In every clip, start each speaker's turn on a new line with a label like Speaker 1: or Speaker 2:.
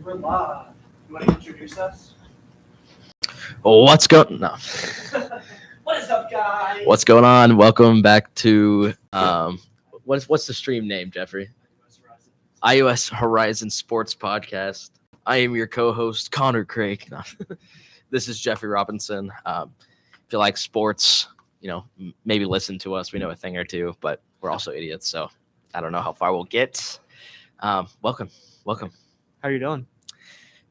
Speaker 1: We're live. You want to introduce us?
Speaker 2: What's going? No.
Speaker 1: What is up, guys?
Speaker 2: What's going on? Welcome back to what's the stream name, Jeffrey? IUS Horizon Sports Podcast. I am your co-host, Connor Krake. No. This is Jeffrey Robinson. If you like sports, maybe listen to us. We know a thing or two, but we're also idiots, so I don't know how far we'll get. Welcome.
Speaker 1: How you doing?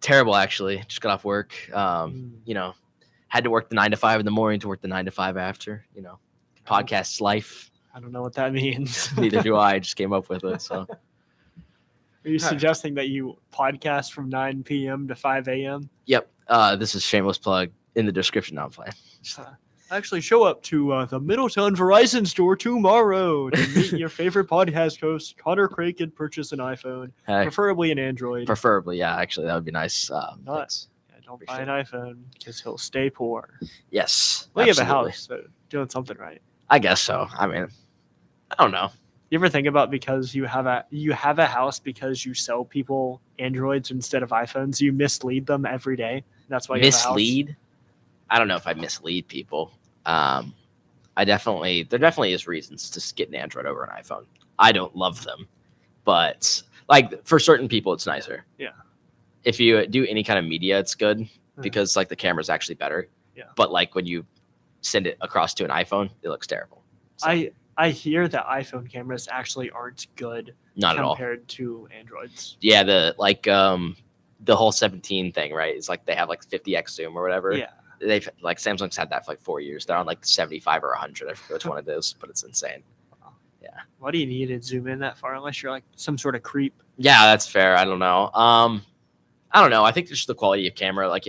Speaker 2: Terrible, actually. Just got off work. Had to work the 9 to 5 in the morning to work the 9 to 5 after. Podcast's life.
Speaker 1: I don't know what that means.
Speaker 2: Neither do I. Just came up with it. So,
Speaker 1: Are you suggesting that you podcast from 9 p.m. to 5 a.m.?
Speaker 2: Yep. This is shameless plug in the description. Now I'm playing.
Speaker 1: Actually, show up to the Middletown Verizon store tomorrow to meet your favorite podcast host, Connor Krake, and purchase an iPhone, preferably an Android.
Speaker 2: Preferably, yeah. Actually, that would be nice.
Speaker 1: Don't buy an iPhone because he'll stay poor.
Speaker 2: Yes.
Speaker 1: Well, you have a house, so doing something right.
Speaker 2: I guess so. I mean, I don't know.
Speaker 1: You ever think about because you have a house because you sell people Androids instead of iPhones? You mislead them every day. That's why you
Speaker 2: mislead.
Speaker 1: Have a house.
Speaker 2: I don't know if I mislead people. There definitely is reasons to get an Android over an iPhone. I don't love them, but like for certain people, it's nicer.
Speaker 1: Yeah.
Speaker 2: If you do any kind of media, it's good because like the camera's actually better.
Speaker 1: Yeah.
Speaker 2: But like when you send it across to an iPhone, it looks terrible. So,
Speaker 1: I hear that iPhone cameras actually aren't good
Speaker 2: not at all
Speaker 1: compared to Androids.
Speaker 2: Yeah, the whole 17 thing, right? It's like they have like 50x zoom or whatever.
Speaker 1: Yeah.
Speaker 2: They've like Samsung's had that for like 4 years. They're on like 75 or 100. I forget which one it is, but it's insane.
Speaker 1: Wow.
Speaker 2: Yeah.
Speaker 1: Why do you need to zoom in that far unless you're like some sort of creep?
Speaker 2: Yeah, that's fair. I don't know. I don't know. I think just the quality of camera, like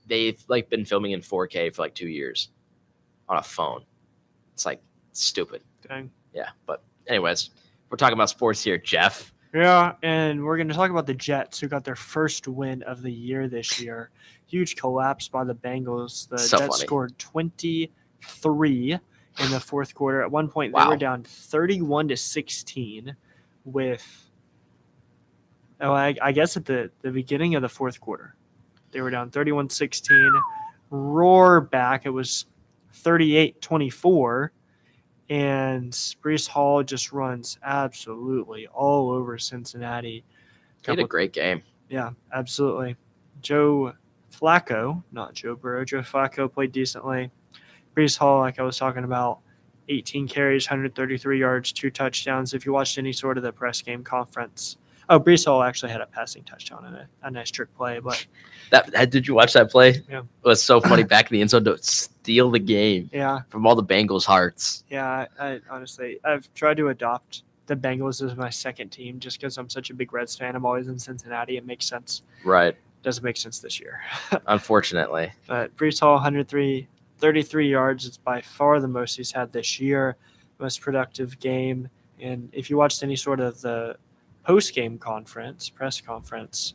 Speaker 2: they've like been filming in 4K for like 2 years on a phone. It's like stupid.
Speaker 1: Dang.
Speaker 2: Yeah, but anyways, we're talking about sports here, Jeff.
Speaker 1: Yeah, and we're going to talk about the Jets, who got their first win of the year this year. Huge collapse by the Bengals. The Jets scored 23 in the fourth quarter. At one point, they were down 31-16 with, I guess at the beginning of the fourth quarter. They were down 31-16. Roar back. It was 38-24. And Breece Hall just runs absolutely all over Cincinnati.
Speaker 2: He had a great game.
Speaker 1: Yeah, absolutely. Joe Flacco, not Joe Burrow. Joe Flacco played decently. Breece Hall, like I was talking about, 18 carries, 133 yards, 2 touchdowns. If you watched any sort of the press game conference. Oh, Breece Hall actually had a passing touchdown and a nice trick play. But
Speaker 2: did you watch that play?
Speaker 1: Yeah.
Speaker 2: It was so funny back in the end zone to steal the game.
Speaker 1: Yeah.
Speaker 2: From all the Bengals' hearts.
Speaker 1: Yeah, I honestly, I've tried to adopt the Bengals as my second team just because I'm such a big Reds fan. I'm always in Cincinnati. It makes sense.
Speaker 2: Right.
Speaker 1: Doesn't make sense this year.
Speaker 2: Unfortunately.
Speaker 1: But Breece Hall, 33 yards. It's by far the most he's had this year. Most productive game. And if you watched any sort of the post-game press conference,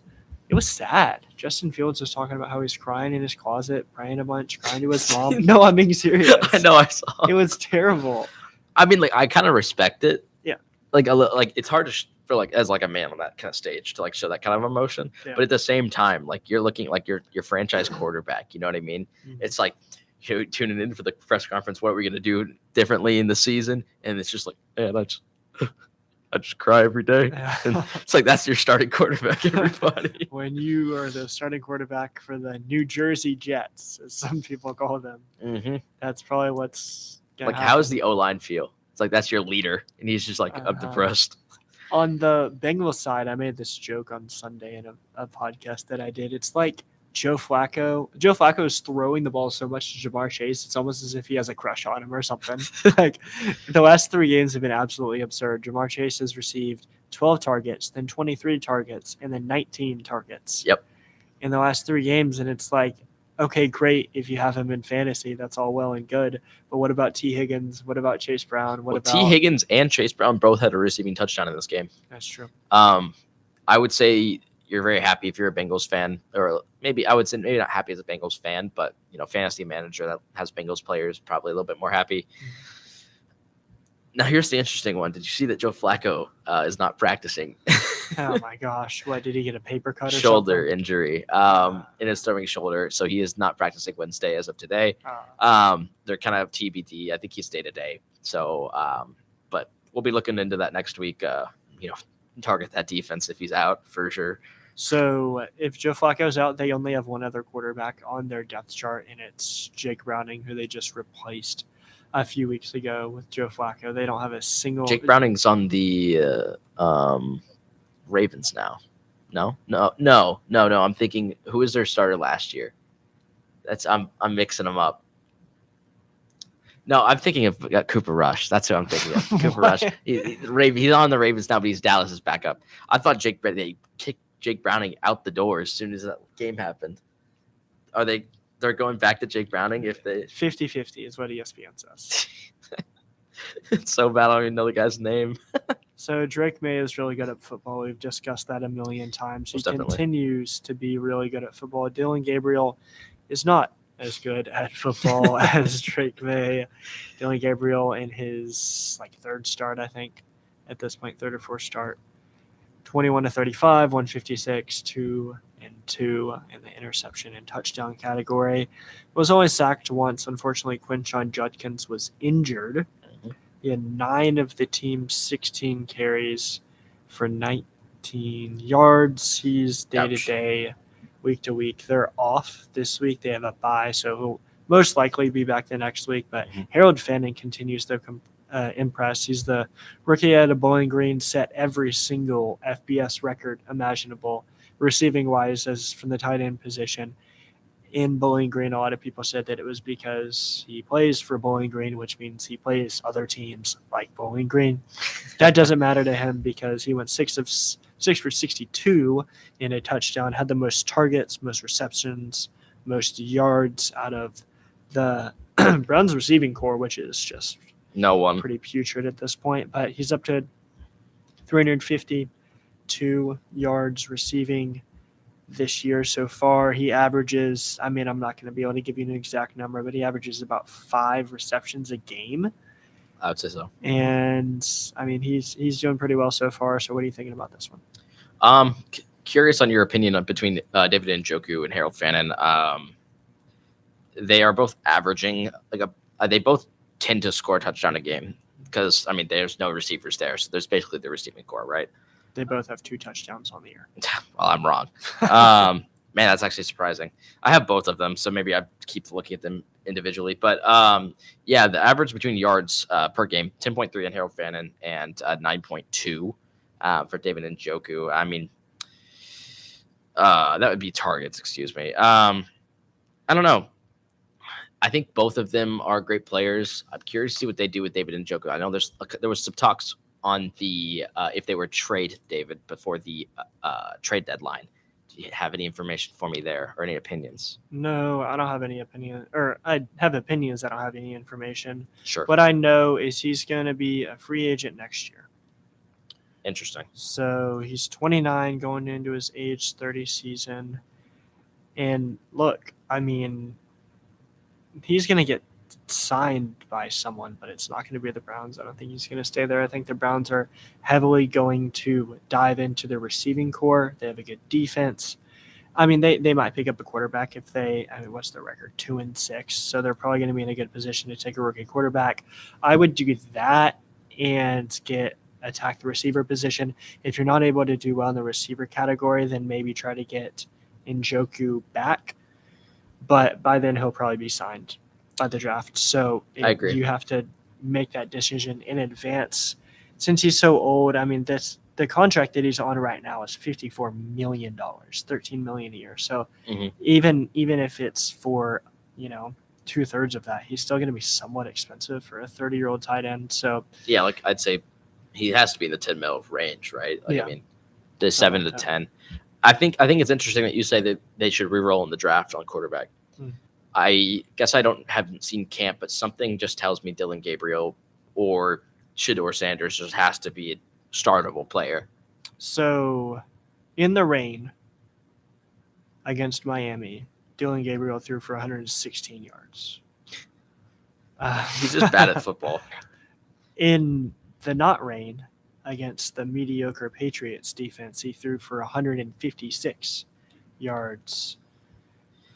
Speaker 1: it was sad. Justin Fields was talking about how he's crying in his closet, praying a bunch, crying to his mom. No, I'm being serious.
Speaker 2: I know, I saw.
Speaker 1: It was terrible.
Speaker 2: I mean, like, I kind of respect it.
Speaker 1: Yeah.
Speaker 2: Like, it's hard to for like as like a man on that kind of stage to like show that kind of emotion. Yeah. But at the same time, like you're looking like your franchise quarterback. You know what I mean? Mm-hmm. It's like you're tuning in for the press conference. What are we gonna do differently in the season? And it's just like, man, I just cry every day. Yeah. And it's like that's your starting quarterback, everybody.
Speaker 1: When you are the starting quarterback for the New Jersey Jets, as some people call them, that's probably what's
Speaker 2: like. Happen. How does the O-line feel? It's like that's your leader, and he's just like, I'm depressed.
Speaker 1: On the Bengals side, I made this joke on Sunday in a podcast that I did. It's like Joe Flacco. Joe Flacco is throwing the ball so much to Jamar Chase. It's almost as if he has a crush on him or something. Like the last 3 games have been absolutely absurd. Jamar Chase has received 12 targets, then 23 targets, and then 19 targets.
Speaker 2: Yep.
Speaker 1: In the last 3 games, and it's like, okay, great. If you have him in fantasy, that's all well and good. But what about T. Higgins? What about Chase Brown?
Speaker 2: T. Higgins and Chase Brown both had a receiving touchdown in this game.
Speaker 1: That's true.
Speaker 2: I would say you're very happy if you're a Bengals fan, or maybe I would say maybe not happy as a Bengals fan, but fantasy manager that has Bengals players probably a little bit more happy. Now here's the interesting one. Did you see that Joe Flacco is not practicing?
Speaker 1: Oh my gosh! What did he get, a paper cut or
Speaker 2: Shoulder
Speaker 1: something?
Speaker 2: injury in his throwing shoulder, so he is not practicing Wednesday as of today. They're kind of TBD. I think he's day to day. So, but we'll be looking into that next week. Target that defense if he's out for sure.
Speaker 1: So if Joe Flacco's out, they only have one other quarterback on their depth chart, and it's Jake Browning, who they just replaced a few weeks ago with Joe Flacco. They don't have a single.
Speaker 2: Jake Browning's on the Ravens now. No. I'm thinking, who was their starter last year? I'm mixing them up. No, I'm thinking of Cooper Rush. That's who I'm thinking of. Cooper Rush. He's on the Ravens now, but he's Dallas's backup. I thought they kicked Jake Browning out the door as soon as that game happened. They're going back to Jake Browning if they
Speaker 1: 50-50 is what ESPN says.
Speaker 2: It's so bad I don't even know the guy's name.
Speaker 1: So Drake May is really good at football. We've discussed that a million times. He
Speaker 2: Definitely
Speaker 1: continues to be really good at football. Dylan Gabriel is not as good at football as Drake May. Dylan Gabriel in his third start, I think, at this point, third or fourth start. 21-35, 156, 2-2 in the interception and touchdown category. Was only sacked once. Unfortunately, Quinshon Judkins was injured. He had 9 of the team's 16 carries for 19 yards. He's day-to-day, week-to-week. They're off this week. They have a bye, so he'll most likely be back the next week. But Harold Fanning continues to impress. He's the rookie out of Bowling Green, set every single FBS record imaginable, receiving-wise, as from the tight end position. In Bowling Green, a lot of people said that it was because he plays for Bowling Green, which means he plays other teams like Bowling Green. That doesn't matter to him because he went 6 for 62 in a touchdown, had the most targets, most receptions, most yards out of the Browns receiving core, which is just
Speaker 2: no one
Speaker 1: pretty putrid at this point. But he's up to 352 yards receiving this year so far. He averages, I'm not going to be able to give you an exact number, but he averages about 5 receptions a game.
Speaker 2: I would say so.
Speaker 1: And he's doing pretty well so far. So what are you thinking about this one?
Speaker 2: Curious on your opinion between David Njoku and Harold Fannin. They are both averaging they both tend to score a touchdown a game because there's no receivers there, so there's basically the receiving core, right?
Speaker 1: They both have 2 touchdowns on the year.
Speaker 2: Well, I'm wrong. Man, that's actually surprising. I have both of them, so maybe I keep looking at them individually. But the average between yards per game, 10.3 on Harold Fannin and 9.2 for David Njoku. That would be targets, excuse me. I don't know. I think both of them are great players. I'm curious to see what they do with David Njoku. I know there was some talks on the if they were trade David before the trade deadline. Do you have any information for me there or any opinions?
Speaker 1: No, I don't have any opinion, or I have opinions. I don't have any information.
Speaker 2: Sure.
Speaker 1: What I know is he's going to be a free agent next year.
Speaker 2: Interesting.
Speaker 1: So he's 29 going into his age 30 season. And look, he's going to get signed by someone, but it's not going to be the Browns. I don't think he's going to stay there. I think the Browns are heavily going to dive into the receiving core. They have a good defense. They might pick up a quarterback if they, what's their record? 2-6. So they're probably going to be in a good position to take a rookie quarterback. I would do that and attack the receiver position. If you're not able to do well in the receiver category, then maybe try to get Njoku back. But by then he'll probably be signed by the draft. So
Speaker 2: I agree.
Speaker 1: You have to make that decision in advance. Since he's so old, the contract that he's on right now is $54 million, $13 million a year. So even if it's for 2/3 of that, he's still going to be somewhat expensive for a 30-year-old tight end. So
Speaker 2: yeah, I'd say he has to be in the 10 mil range, right? The 7 to 10. I think it's interesting that you say that they should re-roll in the draft on quarterback. I guess haven't seen camp, but something just tells me Dylan Gabriel or Shedeur Sanders just has to be a startable player.
Speaker 1: So in the rain against Miami, Dylan Gabriel threw for 116 yards.
Speaker 2: He's just bad at football.
Speaker 1: In the not rain against the mediocre Patriots defense. He threw for 156 yards.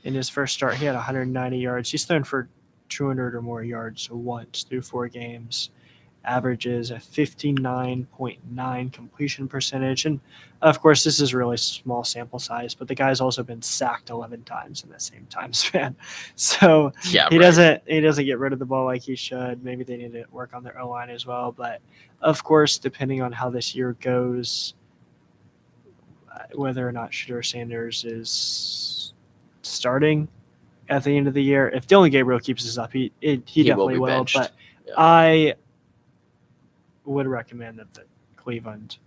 Speaker 1: In his first start, he had 190 yards. He's thrown for 200 or more yards once through 4 games. Averages a 59.9 completion percentage. And, of course, this is really small sample size, but the guy's also been sacked 11 times in the same time span. So he doesn't get rid of the ball like he should. Maybe they need to work on their O-line as well. But, of course, depending on how this year goes, whether or not Shedeur Sanders is starting at the end of the year, if Dylan Gabriel keeps this up, he definitely will. But yeah. I would recommend that Cleveland,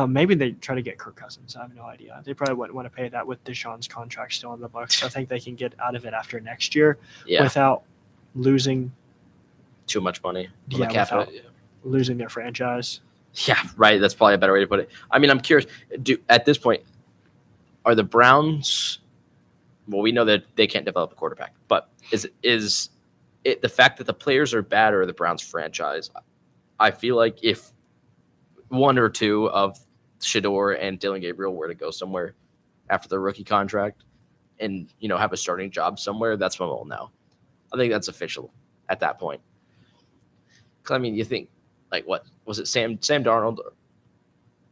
Speaker 1: maybe they try to get Kirk Cousins. I have no idea. They probably wouldn't want to pay that with Deshaun's contract still on the books. I think they can get out of it after next year without losing
Speaker 2: too much money.
Speaker 1: Without losing their franchise.
Speaker 2: Yeah, right. That's probably a better way to put it. I mean, I'm curious. At this point, are the Browns? Well, we know that they can't develop a quarterback, but is it the fact that the players are bad or the Browns franchise? I feel like if one or two of Shedeur and Dylan Gabriel were to go somewhere after their rookie contract and, have a starting job somewhere, that's when we'll know. I think that's official at that point. Because, I mean, you think, like, what? Was it Sam Darnold?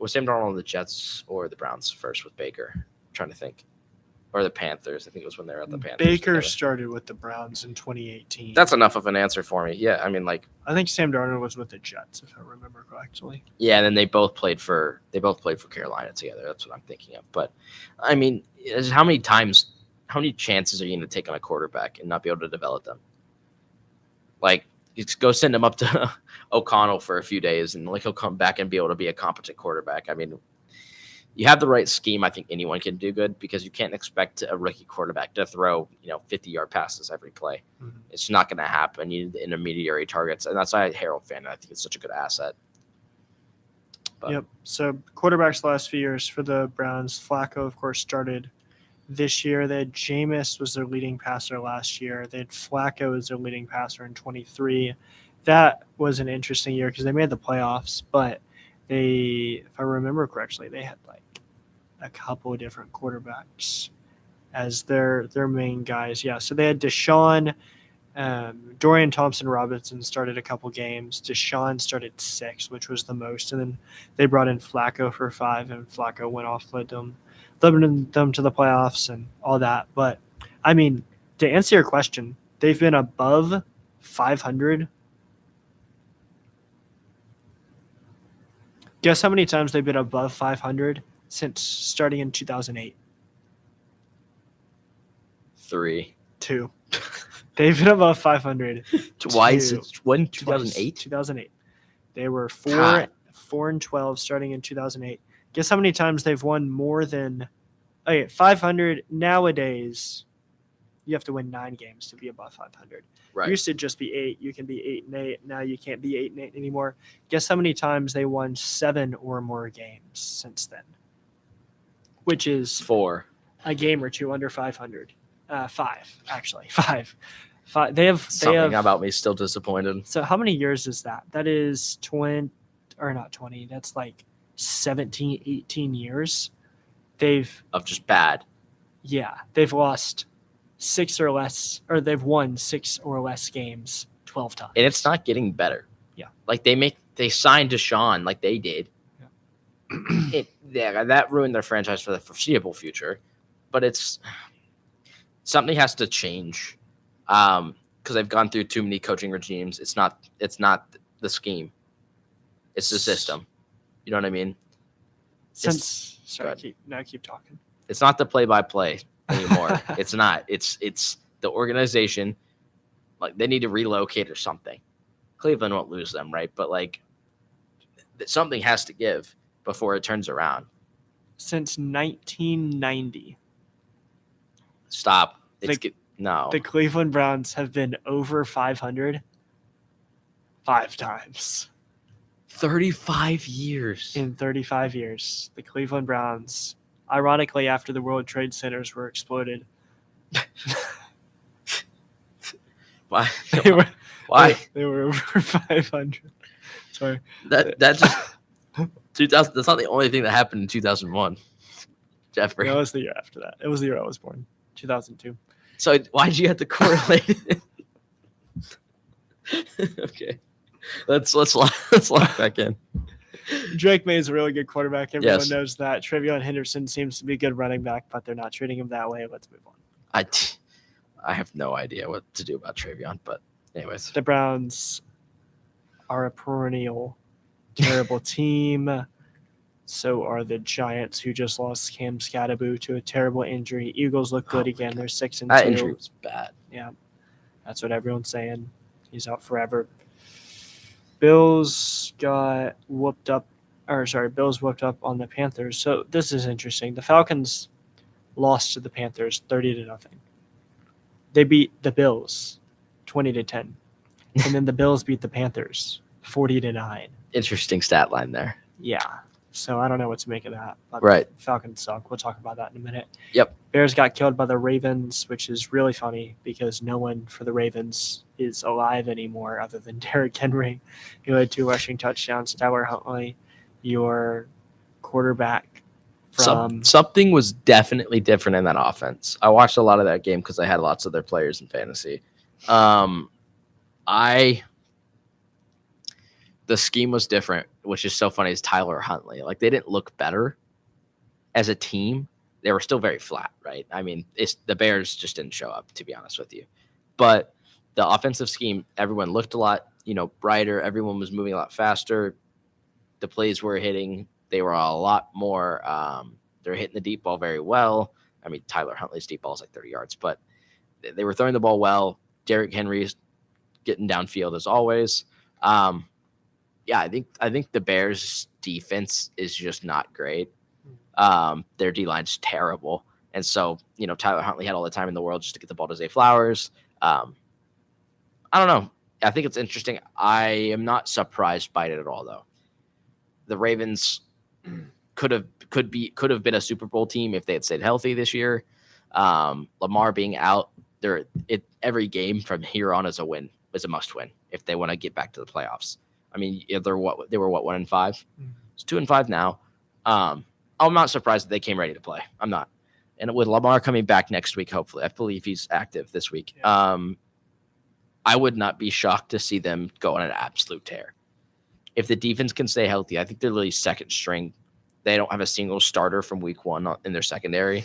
Speaker 2: Was Sam Darnold on the Jets or the Browns first with Baker? I'm trying to think. Or the Panthers. I think it was when they were at the Panthers.
Speaker 1: Baker together. Started with the Browns in 2018.
Speaker 2: That's enough of an answer for me. Yeah, I mean, like,
Speaker 1: I think Sam Darnold was with the Jets, if I remember correctly.
Speaker 2: Yeah, and then they both played for Carolina together. That's what I'm thinking of. But I mean, how many chances are you going to take on a quarterback and not be able to develop them? Like, you just go send him up to O'Connell for a few days, and like he'll come back and be able to be a competent quarterback. I mean, you have the right scheme. I think anyone can do good because you can't expect a rookie quarterback to throw 50-yard passes every play. Mm-hmm. It's not going to happen. You need the intermediary targets, and that's why I'm a Harold fan. I think it's such a good asset. But.
Speaker 1: Yep. So quarterbacks the last few years for the Browns. Flacco, of course, started this year. They had Jameis was their leading passer last year. They had Flacco as their leading passer in 23. That was an interesting year because they made the playoffs, but if I remember correctly, they had like a couple of different quarterbacks as their main guys. Yeah, so they had Deshaun, Dorian Thompson-Robinson started a couple games. Deshaun started 6, which was the most, and then they brought in Flacco for 5, and Flacco went off, led them to the playoffs and all that. But I mean, to answer your question, they've been above 500. Guess how many times they've been above 500 since starting in 2008?
Speaker 2: 3.
Speaker 1: 2. They've been above 500
Speaker 2: twice. When 2008?
Speaker 1: 2008. They were 4-12 starting in 2008. Guess how many times they've won more than 500 nowadays? You have to win 9 games to be above 500. Right. It used to just be 8. You can be 8-8. Now you can't be 8-8 anymore. Guess how many times they won 7 or more games since then? Which is
Speaker 2: 4.
Speaker 1: A game or 2 under 500. 5, actually. 5. They have
Speaker 2: something about me still disappointed.
Speaker 1: So how many years is that? That is 20, or not 20. That's like 17, 18 years.
Speaker 2: Of just bad.
Speaker 1: Yeah, they've lost 6 or less, or they've won 6 or less games 12 times.
Speaker 2: And it's not getting better.
Speaker 1: Yeah.
Speaker 2: Like they signed Deshaun like they did. Yeah. That ruined their franchise for the foreseeable future. But something has to change. Because they've gone through too many coaching regimes. It's not the scheme. It's the system. You know what I mean?
Speaker 1: Keep talking.
Speaker 2: It's not the play-by-play anymore. It's not. It's the organization. Like they need to relocate or something. Cleveland won't lose them, right? But like something has to give before it turns around.
Speaker 1: Since 1990.
Speaker 2: Stop.
Speaker 1: No. The Cleveland Browns have been over 500 5 times.
Speaker 2: 35 years.
Speaker 1: In 35 years, the Cleveland Browns, ironically, after the World Trade Centers were exploded.
Speaker 2: Why?
Speaker 1: Why? They were over 500. Sorry.
Speaker 2: That just 2000. That's not the only thing that happened in 2001, Jeffrey.
Speaker 1: No, it was the year after that. It was the year I was born, 2002.
Speaker 2: So why'd you have to correlate it? Okay, let's lock back in.
Speaker 1: Drake May is a really good quarterback. Everyone
Speaker 2: Yes.
Speaker 1: knows that. Trevion Henderson seems to be a good running back, but they're not treating him that way. Let's move on.
Speaker 2: I have no idea what to do about Trevion, but anyways.
Speaker 1: The Browns are a perennial terrible team. So are the Giants, who just lost Cam Scatterbo to a terrible injury. Eagles look good again. They're 6-2.
Speaker 2: That injury was bad.
Speaker 1: Yeah, that's what everyone's saying. He's out forever. Bills whooped up on the Panthers. So this is interesting. The Falcons lost to the Panthers 30-0. They beat the Bills 20-10. And then the Bills beat the Panthers 40-9.
Speaker 2: Interesting stat line there.
Speaker 1: Yeah. So I don't know what to make of that. But
Speaker 2: Right.
Speaker 1: Falcons suck. We'll talk about that in a minute.
Speaker 2: Yep.
Speaker 1: Bears got killed by the Ravens, which is really funny because no one for the Ravens is alive anymore other than Derrick Henry, who had 2 rushing touchdowns. Tyler Huntley, your quarterback from
Speaker 2: something was definitely different in that offense. I watched a lot of that game because I had lots of their players in fantasy. The scheme was different, which is so funny, is Tyler Huntley. Like, they didn't look better as a team. They were still very flat, right? I mean, the Bears just didn't show up, to be honest with you. But the offensive scheme, everyone looked a lot, brighter. Everyone was moving a lot faster. The plays were hitting. They were a lot more they're hitting the deep ball very well. I mean, Tyler Huntley's deep ball is like 30 yards, but they were throwing the ball well. Derrick Henry's getting downfield as always. Yeah, I think the Bears' defense is just not great. Their D-line's terrible. And so, Tyler Huntley had all the time in the world just to get the ball to Zay Flowers. I don't know. I think it's interesting. I am not surprised by it at all, though. The Ravens could have been a Super Bowl team if they had stayed healthy this year. Lamar being out, every game from here on is a must win if they want to get back to the playoffs. I mean, they were 1-5. It's 2-5 now. I'm not surprised that they came ready to play. I'm not. And with Lamar coming back next week, hopefully, I believe he's active this week. Yeah. I would not be shocked to see them go on an absolute tear. If the defense can stay healthy, I think they're really second string. They don't have a single starter from week 1 in their secondary,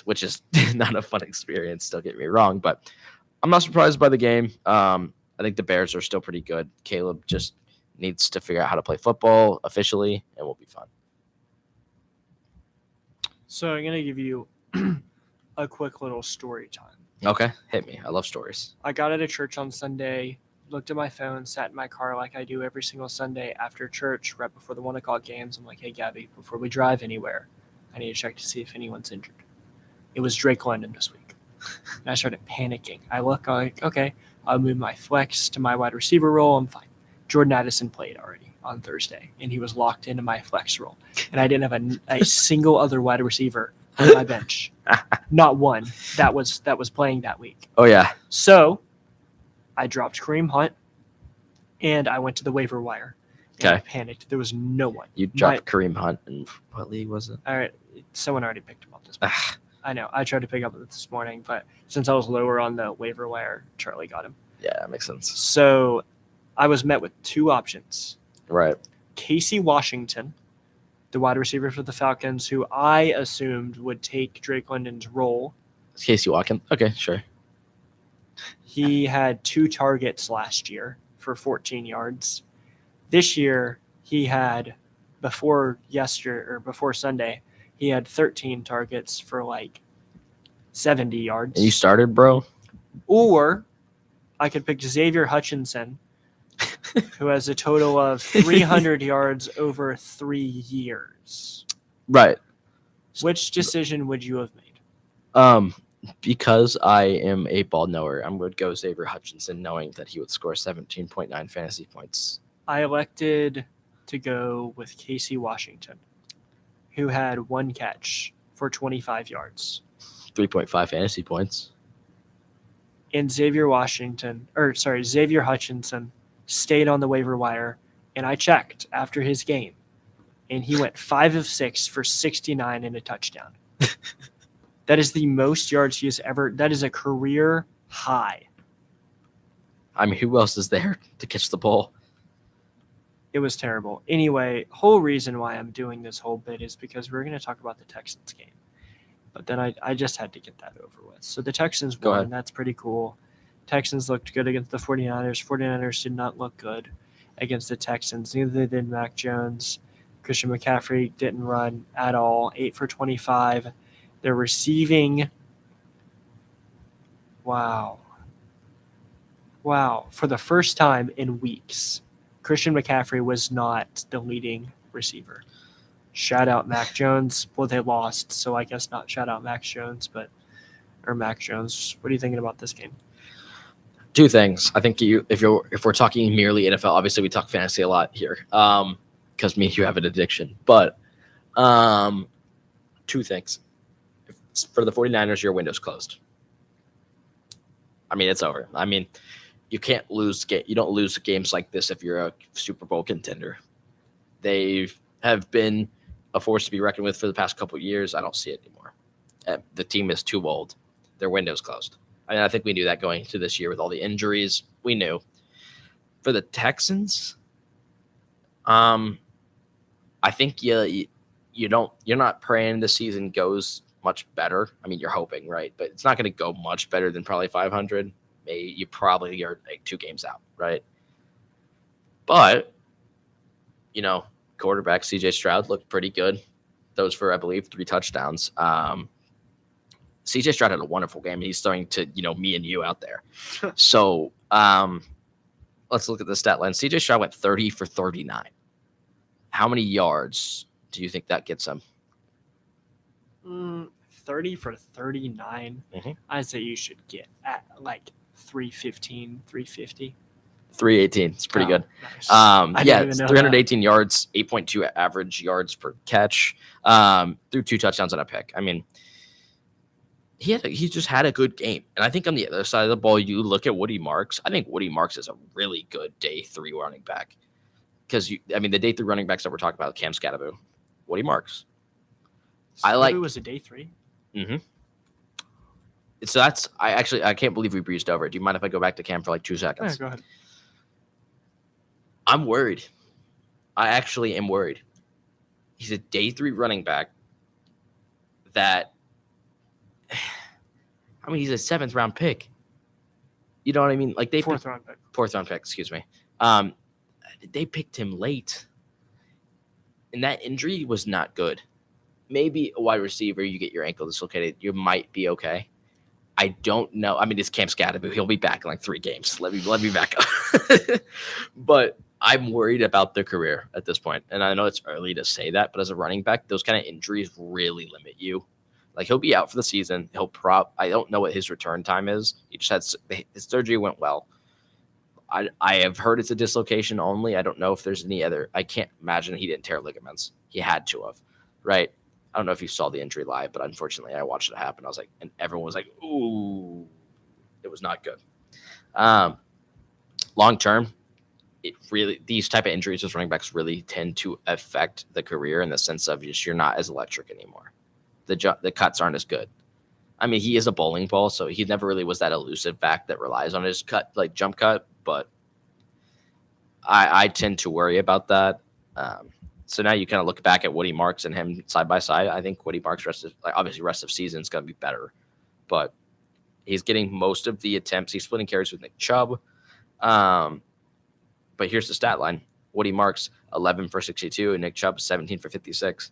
Speaker 2: which is not a fun experience. Don't get me wrong, but I'm not surprised by the game. I think the Bears are still pretty good. Caleb just needs to figure out how to play football officially, and we'll be fine.
Speaker 1: So I'm going to give you a quick little story time.
Speaker 2: Okay, hit me. I love stories.
Speaker 1: I got out of church on Sunday, looked at my phone, sat in my car like I do every single Sunday after church, right before the 1 o'clock games. I'm like, hey, Gabby, before we drive anywhere, I need to check to see if anyone's injured. It was Drake London this week. And I started panicking. I'm like, okay, I'll move my flex to my wide receiver role. I'm fine. Jordan Addison played already on Thursday, and he was locked into my flex role. And I didn't have a single other wide receiver on my bench. Not one that was playing that week.
Speaker 2: Oh, yeah.
Speaker 1: So I dropped Kareem Hunt, and I went to the waiver wire.
Speaker 2: Okay.
Speaker 1: I panicked. There was no one.
Speaker 2: You dropped Kareem Hunt, and what league was it?
Speaker 1: All right. Someone already picked him up this morning. I know. I tried to pick up this morning, but since I was lower on the waiver wire, Charlie got him.
Speaker 2: Yeah, that makes sense.
Speaker 1: So I was met with 2 options.
Speaker 2: Right.
Speaker 1: Casey Washington, the wide receiver for the Falcons, who I assumed would take Drake London's role.
Speaker 2: It's Casey Watkins. Okay, sure.
Speaker 1: He had 2 targets last year for 14 yards. This year, he had, before Sunday, he had 13 targets for like 70 yards.
Speaker 2: And you started, bro?
Speaker 1: Or I could pick Xavier Hutchinson, who has a total of 300 yards over 3 years.
Speaker 2: Right.
Speaker 1: Which decision would you have made?
Speaker 2: Because I am a ball knower, I'm going to go Xavier Hutchinson, knowing that he would score 17.9 fantasy points.
Speaker 1: I elected to go with Casey Washington, who had 1 catch for 25 yards.
Speaker 2: 3.5 fantasy points.
Speaker 1: And Xavier Hutchinson stayed on the waiver wire, and I checked after his game. and he went 5 of 6 for 69 and a touchdown. That is the most yards he has ever. That is a career high.
Speaker 2: I mean, who else is there to catch the ball?
Speaker 1: It was terrible. Anyway, whole reason why I'm doing this whole bit is because we're going to talk about the Texans game. But then I just had to get that over with. So the Texans won. That's pretty cool. Texans looked good against the 49ers. 49ers did not look good against the Texans. Neither did Mac Jones. Christian McCaffrey didn't run at all. 8 for 25. They're receiving. Wow. For the first time in weeks, Christian McCaffrey was not the leading receiver. Shout out Mac Jones. Well, they lost, so I guess not shout out Mac Jones, or Mac Jones. What are you thinking about this game?
Speaker 2: Two things. I think if we're talking merely NFL, obviously we talk fantasy a lot here, because me and you have an addiction. But two things. For the 49ers, your window's closed. I mean, it's over. I mean, you can't lose. You don't lose games like this if you're a Super Bowl contender. They have been a force to be reckoned with for the past couple of years. I don't see it anymore. The team is too old. Their window's closed. I mean, I think we knew that going into this year with all the injuries. We knew. For the Texans, I think you're not praying the season goes much better. I mean, you're hoping, right? But it's not going to go much better than probably 500. You probably are like 2 games out, right? But, quarterback CJ Stroud looked pretty good. Those for, I believe, 3 touchdowns. CJ Stroud had a wonderful game. He's throwing to, me and you out there. So let's look at the stat line. CJ Stroud went 30 for 39. How many yards do you think that gets him?
Speaker 1: 30 for 39. Mm-hmm. I'd say you should get at like 315, 350.
Speaker 2: 318. It's pretty good. Nice. 318 yards, 8.2 average yards per catch, threw 2 touchdowns on a pick. I mean, he just had a good game. And I think on the other side of the ball, you look at Woody Marks. I think Woody Marks is a really good day 3 running back. Because, the day 3 running backs that we're talking about, Cam Scatterbo, Woody Marks.
Speaker 1: Scatterbo was a day 3?
Speaker 2: Mm-hmm. So I can't believe we breezed over it. Do you mind if I go back to Cam for like 2 seconds?
Speaker 1: Yeah, go ahead.
Speaker 2: I'm worried. I actually am worried. He's a day 3 running back that, he's a 7th round pick. You know what I mean? Like
Speaker 1: 4th round pick.
Speaker 2: 4th round pick, excuse me. They picked him late. And that injury was not good. Maybe a wide receiver, you get your ankle dislocated, you might be okay. I don't know. I mean, it's Cam Scatterbo. He'll be back in like 3 games. Let me back up. But I'm worried about their career at this point. And I know it's early to say that, but as a running back, those kind of injuries really limit you. Like, he'll be out for the season. I don't know what his return time is. He just had his surgery went well. I have heard it's a dislocation only. I don't know if there's any other. I can't imagine he didn't tear ligaments. He had to have, right? I don't know if you saw the injury live, but unfortunately, I watched it happen. I was like, and everyone was like, "Ooh, it was not good." Long term, these type of injuries with running backs really tend to affect the career in the sense of just you're not as electric anymore. The cuts aren't as good. I mean, he is a bowling ball, so he never really was that elusive back that relies on his cut, like jump cut. But I tend to worry about that. So now you kind of look back at Woody Marks and him side by side. I think Woody Marks rest of season is going to be better, but he's getting most of the attempts. He's splitting carries with Nick Chubb. But here's the stat line: Woody Marks 11 for 62, and Nick Chubb 17 for 56.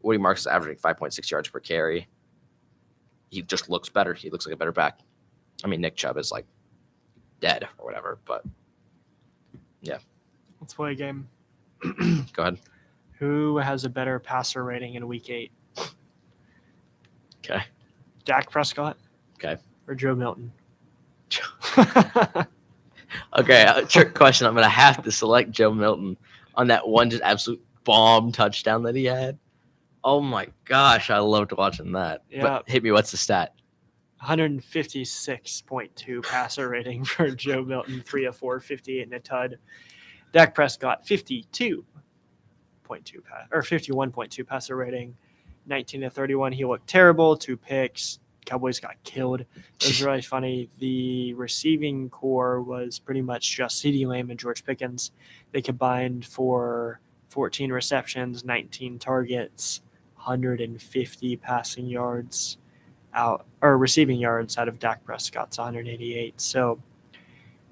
Speaker 2: Woody Marks is averaging 5.6 yards per carry. He just looks better. He looks like a better back. I mean, Nick Chubb is like dead or whatever, but yeah.
Speaker 1: Let's play a game.
Speaker 2: Go ahead.
Speaker 1: Who has a better passer rating in Week 8?
Speaker 2: Okay.
Speaker 1: Dak Prescott?
Speaker 2: Okay.
Speaker 1: Or Joe Milton?
Speaker 2: Okay, trick question. I'm going to have to select Joe Milton on that one just absolute bomb touchdown that he had. Oh, my gosh. I loved watching that.
Speaker 1: Yeah.
Speaker 2: But hit me. What's the stat?
Speaker 1: 156.2 passer rating for Joe Milton. 3 of 4, 58 and a tud. Dak Prescott, 52.2 51.2 passer rating. 19-31, he looked terrible. 2 picks. Cowboys got killed. It was really funny. The receiving core was pretty much just CeeDee Lamb and George Pickens. They combined for 14 receptions, 19 targets, 150 passing yards receiving yards out of Dak Prescott's 188. So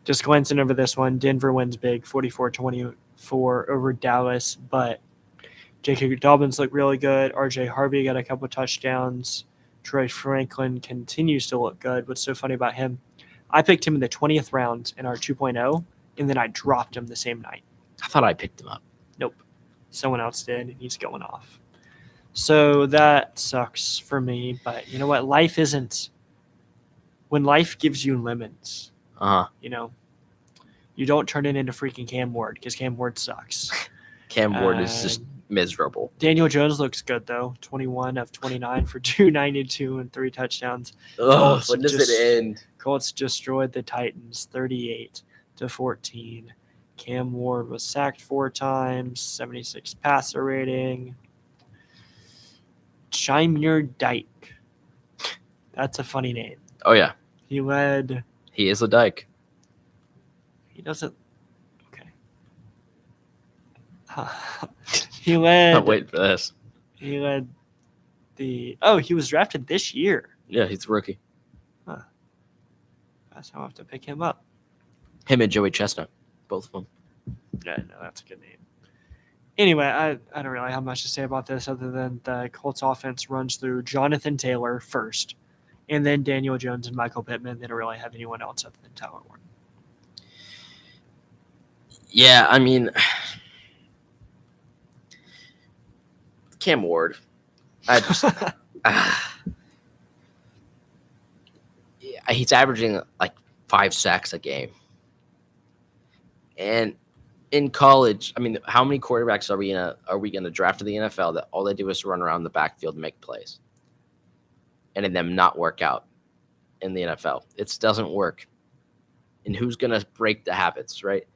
Speaker 1: just glancing over this one, Denver wins big, 44-24 over Dallas, but J.K. Dobbins looked really good. R.J. Harvey got a couple touchdowns. Troy Franklin continues to look good. What's so funny about him, I picked him in the 20th round in our 2.0, and then I dropped him the same night.
Speaker 2: I thought I picked him up.
Speaker 1: Nope. Someone else did, and he's going off. So that sucks for me, but you know what? Life isn't – when life gives you lemons, you know, you don't turn it into freaking Cam Ward because Cam Ward sucks.
Speaker 2: Cam Ward is just miserable.
Speaker 1: Daniel Jones looks good, though. 21 of 29 for 292 and 3 touchdowns.
Speaker 2: Oh, when does it end?
Speaker 1: Colts destroyed the Titans 38-14. Cam Ward was sacked 4 times, 76 passer rating. Jaimir Dyke. That's a funny name.
Speaker 2: Oh, yeah.
Speaker 1: He
Speaker 2: is a Dyke.
Speaker 1: He doesn't. Okay. He led.
Speaker 2: I'm waiting for this.
Speaker 1: He led he was drafted this year.
Speaker 2: Yeah, he's a rookie.
Speaker 1: Huh. Guess I'll have to pick him up.
Speaker 2: Him and Joey Chestnut, both of them.
Speaker 1: Yeah, no, that's a good name. Anyway, I don't really have much to say about this other than the Colts offense runs through Jonathan Taylor first, and then Daniel Jones and Michael Pittman. They don't really have anyone else other than Tyler Warren.
Speaker 2: Yeah, I mean, Cam Ward. He's averaging like 5 sacks a game. And in college, I mean, how many quarterbacks are we gonna draft in the NFL that all they do is run around the backfield and make plays, and then them not work out in the NFL? It doesn't work. And who's gonna break the habits, right?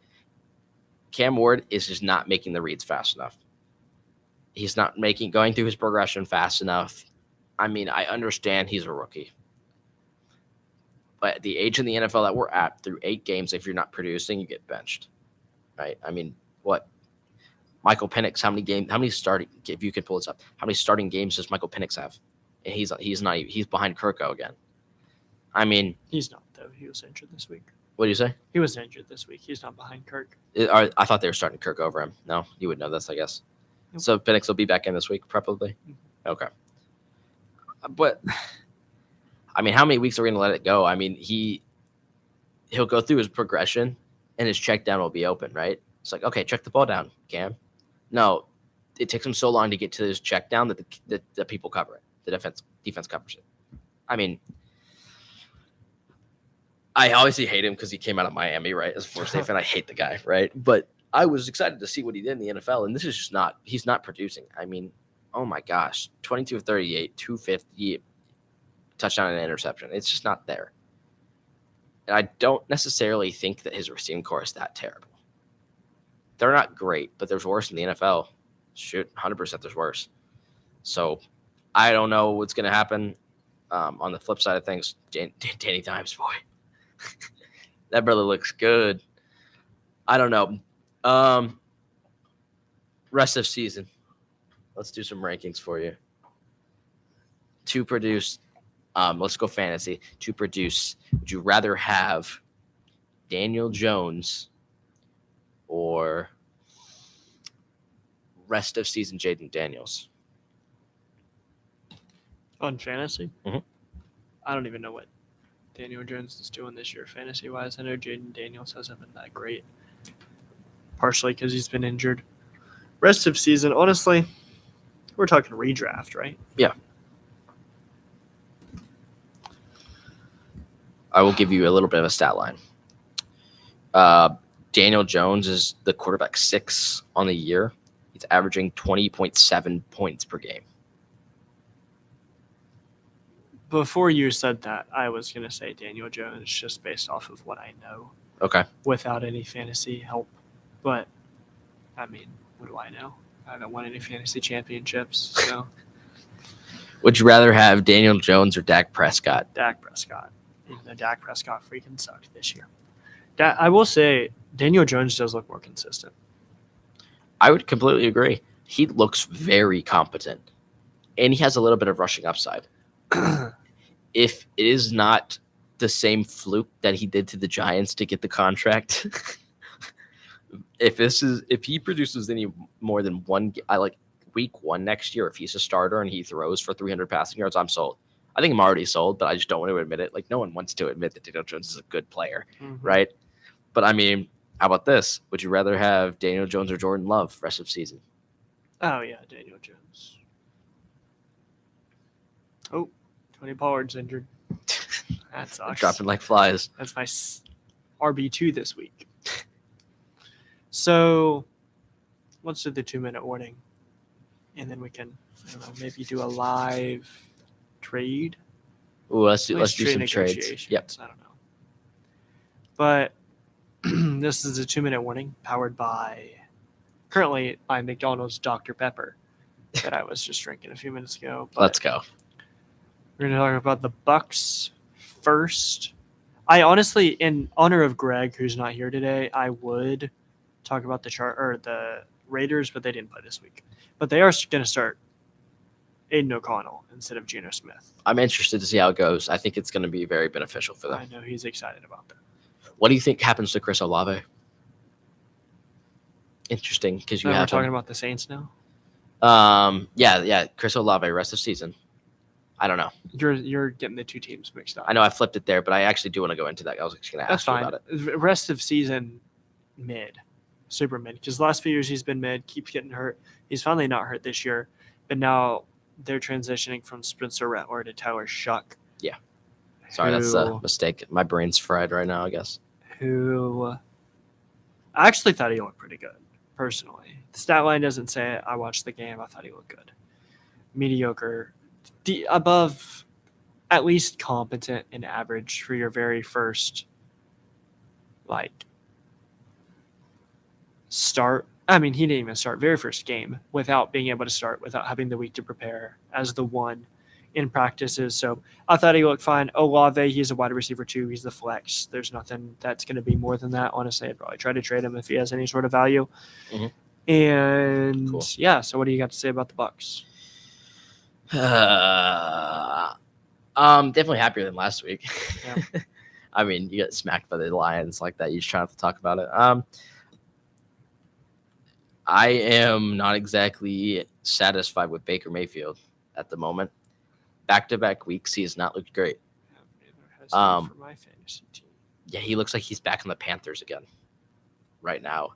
Speaker 2: Cam Ward is just not making the reads fast enough. He's not going through his progression fast enough. I mean, I understand he's a rookie, but at the age in the NFL that we're at, through 8 games, if you're not producing, you get benched, right? I mean, what? Michael Penix, how many starting? If you can pull this up, how many starting games does Michael Penix have? And he's behind Kirko again. I mean,
Speaker 1: he's not though. He was injured this week.
Speaker 2: What do you say?
Speaker 1: He was injured this week. He's not behind Kirk.
Speaker 2: I thought they were starting Kirk over him. No, you would know this, I guess. Yep. So Penix will be back in this week, probably. Mm-hmm. Okay. But I mean, how many weeks are we going to let it go? I mean, he'll go through his progression, and his check down will be open, right? It's like, okay, check the ball down, Cam. No, it takes him so long to get to his check down that the people cover it. The defense covers it. I mean, I obviously hate him because he came out of Miami, right? As a Florida State fan, I hate the guy, right? But I was excited to see what he did in the NFL, and this is just he's not producing. I mean, oh my gosh, 22 of 38, 250, touchdown and interception. It's just not there. And I don't necessarily think that his receiving core is that terrible. They're not great, but there's worse in the NFL. Shoot, 100% there's worse. So I don't know what's going to happen. On the flip side of things, Danny Dimes, boy. That brother looks good. I don't know. Rest of season. Let's do some rankings for you. To produce, let's go fantasy. To produce, would you rather have Daniel Jones or rest of season Jaden Daniels?
Speaker 1: On fantasy?
Speaker 2: Mm-hmm.
Speaker 1: I don't even know what Daniel Jones is doing this year fantasy-wise. I know Jaden Daniels hasn't been that great, partially because he's been injured. Rest of season, honestly, we're talking redraft, right?
Speaker 2: Yeah. I will give you a little bit of a stat line. Daniel Jones is the quarterback 6 on the year. He's averaging 20.7 points per game.
Speaker 1: Before you said that, I was going to say Daniel Jones just based off of what I know.
Speaker 2: Okay.
Speaker 1: Without any fantasy help. But, I mean, what do I know? I haven't won any fantasy championships. So,
Speaker 2: would you rather have Daniel Jones or Dak Prescott?
Speaker 1: Dak Prescott. Even though Dak Prescott freaking sucked this year. I will say Daniel Jones does look more consistent.
Speaker 2: I would completely agree. He looks very competent, and he has a little bit of rushing upside. If it is not the same fluke that he did to the Giants to get the contract, if he produces any more than one, week 1 next year, if he's a starter and he throws for 300 passing yards, I'm sold. I think I'm already sold, but I just don't want to admit it. Like, no one wants to admit that Daniel Jones is a good player, right? But I mean, how about this? Would you rather have Daniel Jones or Jordan Love rest of season?
Speaker 1: Oh, yeah, Daniel Jones. Oh, Tony Pollard's injured. That sucks.
Speaker 2: Dropping like flies.
Speaker 1: That's my RB2 this week. So let's do the 2-minute warning. And then we can, I don't know, maybe do a live trade.
Speaker 2: Ooh, let's do some trades. Yep.
Speaker 1: I don't know. But this is a 2-minute warning powered currently by McDonald's Dr. Pepper that I was just drinking a few minutes ago. But
Speaker 2: let's go.
Speaker 1: We're going to talk about the Bucks first. I honestly, in honor of Greg, who's not here today, I would talk about the Raiders, but they didn't play this week. But they are going to start Aiden O'Connell instead of Geno Smith.
Speaker 2: I'm interested to see how it goes. I think it's going to be very beneficial for them.
Speaker 1: I know he's excited about that.
Speaker 2: What do you think happens to Chris Olave? Interesting, because we're
Speaker 1: talking about the Saints now.
Speaker 2: Yeah, Chris Olave rest of season. I don't know.
Speaker 1: You're getting the two teams mixed up.
Speaker 2: I know I flipped it there, but I actually do want to go into that. I was just going to ask you about it.
Speaker 1: Rest of season, super mid. Because the last few years he's been mid, keeps getting hurt. He's finally not hurt this year, but now they're transitioning from Spencer Rattler to Tyler Shuck.
Speaker 2: Yeah. Sorry, that's a mistake. My brain's fried right now, I guess.
Speaker 1: Who I actually thought he looked pretty good, personally. The stat line doesn't say it. I watched the game. I thought he looked good. Mediocre. Above at least competent and average for your very first start. I mean, he didn't even start very first game without being able to start, without having the week to prepare as the one in practices. So I thought he looked fine. Olave, he's a wide receiver too. He's the flex. There's nothing that's going to be more than that. Honestly, I'd probably try to trade him if he has any sort of value. Mm-hmm. And cool. Yeah, so what do you got to say about the Bucks?
Speaker 2: Definitely happier than last week.
Speaker 1: Yeah.
Speaker 2: I mean, you get smacked by the Lions like that. You just try not to talk about it. I am not exactly satisfied with Baker Mayfield at the moment. Back-to-back weeks, he has not looked great.
Speaker 1: For my fantasy team.
Speaker 2: Yeah, he looks like he's back on the Panthers again right now.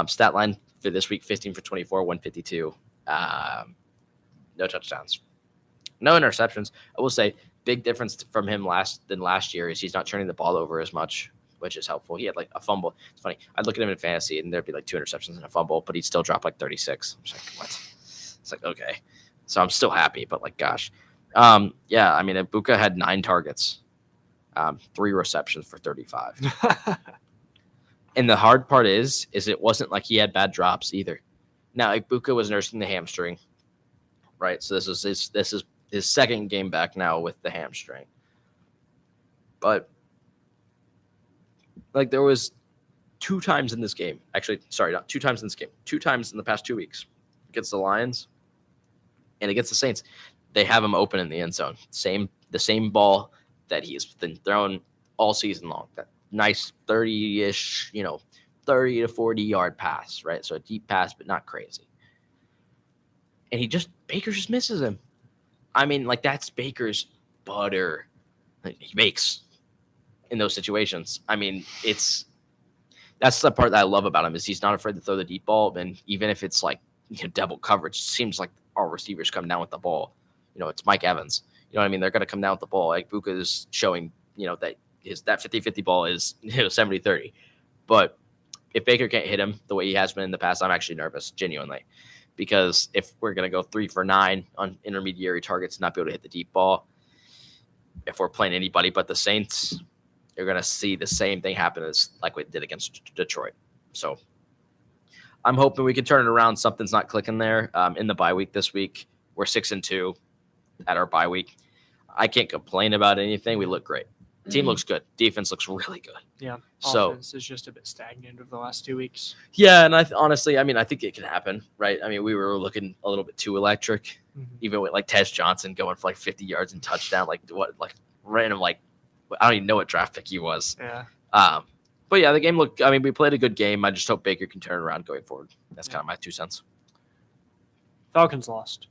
Speaker 2: Stat line for this week, 15 for 24, 152. No touchdowns. No interceptions. I will say, big difference from him last year is he's not turning the ball over as much, which is helpful. He had a fumble. It's funny. I'd look at him in fantasy, and there'd be 2 interceptions and a fumble, but he'd still drop 36. I'm just like, what? It's okay. So I'm still happy, but gosh. Yeah, I mean, Ibuka had 9 targets, 3 receptions for 35. And the hard part is it wasn't like he had bad drops either. Now, Ibuka was nursing the hamstring, right? So this is his second game back now with the hamstring. But there was 2 times in this game. Actually, sorry, not 2 times in this game. 2 times in the past 2 weeks against the Lions and against the Saints. They have him open in the end zone. The same ball that he has been thrown all season long. That nice 30-ish, 30 to 40 yard pass, right? So a deep pass, but not crazy. And Baker just misses him. I mean, that's Baker's butter. He makes in those situations. I mean, that's the part that I love about him is he's not afraid to throw the deep ball. And even if it's double coverage, it seems like our receivers come down with the ball. It's Mike Evans. You know what I mean? They're going to come down with the ball. Ibuka is showing, that 50-50 ball is 70-30. But if Baker can't hit him the way he has been in the past, I'm actually nervous, genuinely. Because if we're going to go 3 for 9 on intermediary targets and not be able to hit the deep ball, if we're playing anybody but the Saints, you're going to see the same thing happen as we did against Detroit. So I'm hoping we can turn it around. Something's not clicking there. In the bye week this week, we're 6-2 at our bye week. I can't complain about anything. We look great. Team looks good. Defense looks really good.
Speaker 1: Yeah.
Speaker 2: So
Speaker 1: offense is just a bit stagnant over the last 2 weeks.
Speaker 2: Yeah, and honestly, I think it can happen, right? I mean, we were looking a little bit too electric, even with like Tez Johnson going for like 50 yards and touchdown, like random, like I don't even know what draft pick he was.
Speaker 1: Yeah.
Speaker 2: But yeah, the game looked. I mean, we played a good game. I just hope Baker can turn it around going forward. That's kind of my 2 cents.
Speaker 1: Falcons lost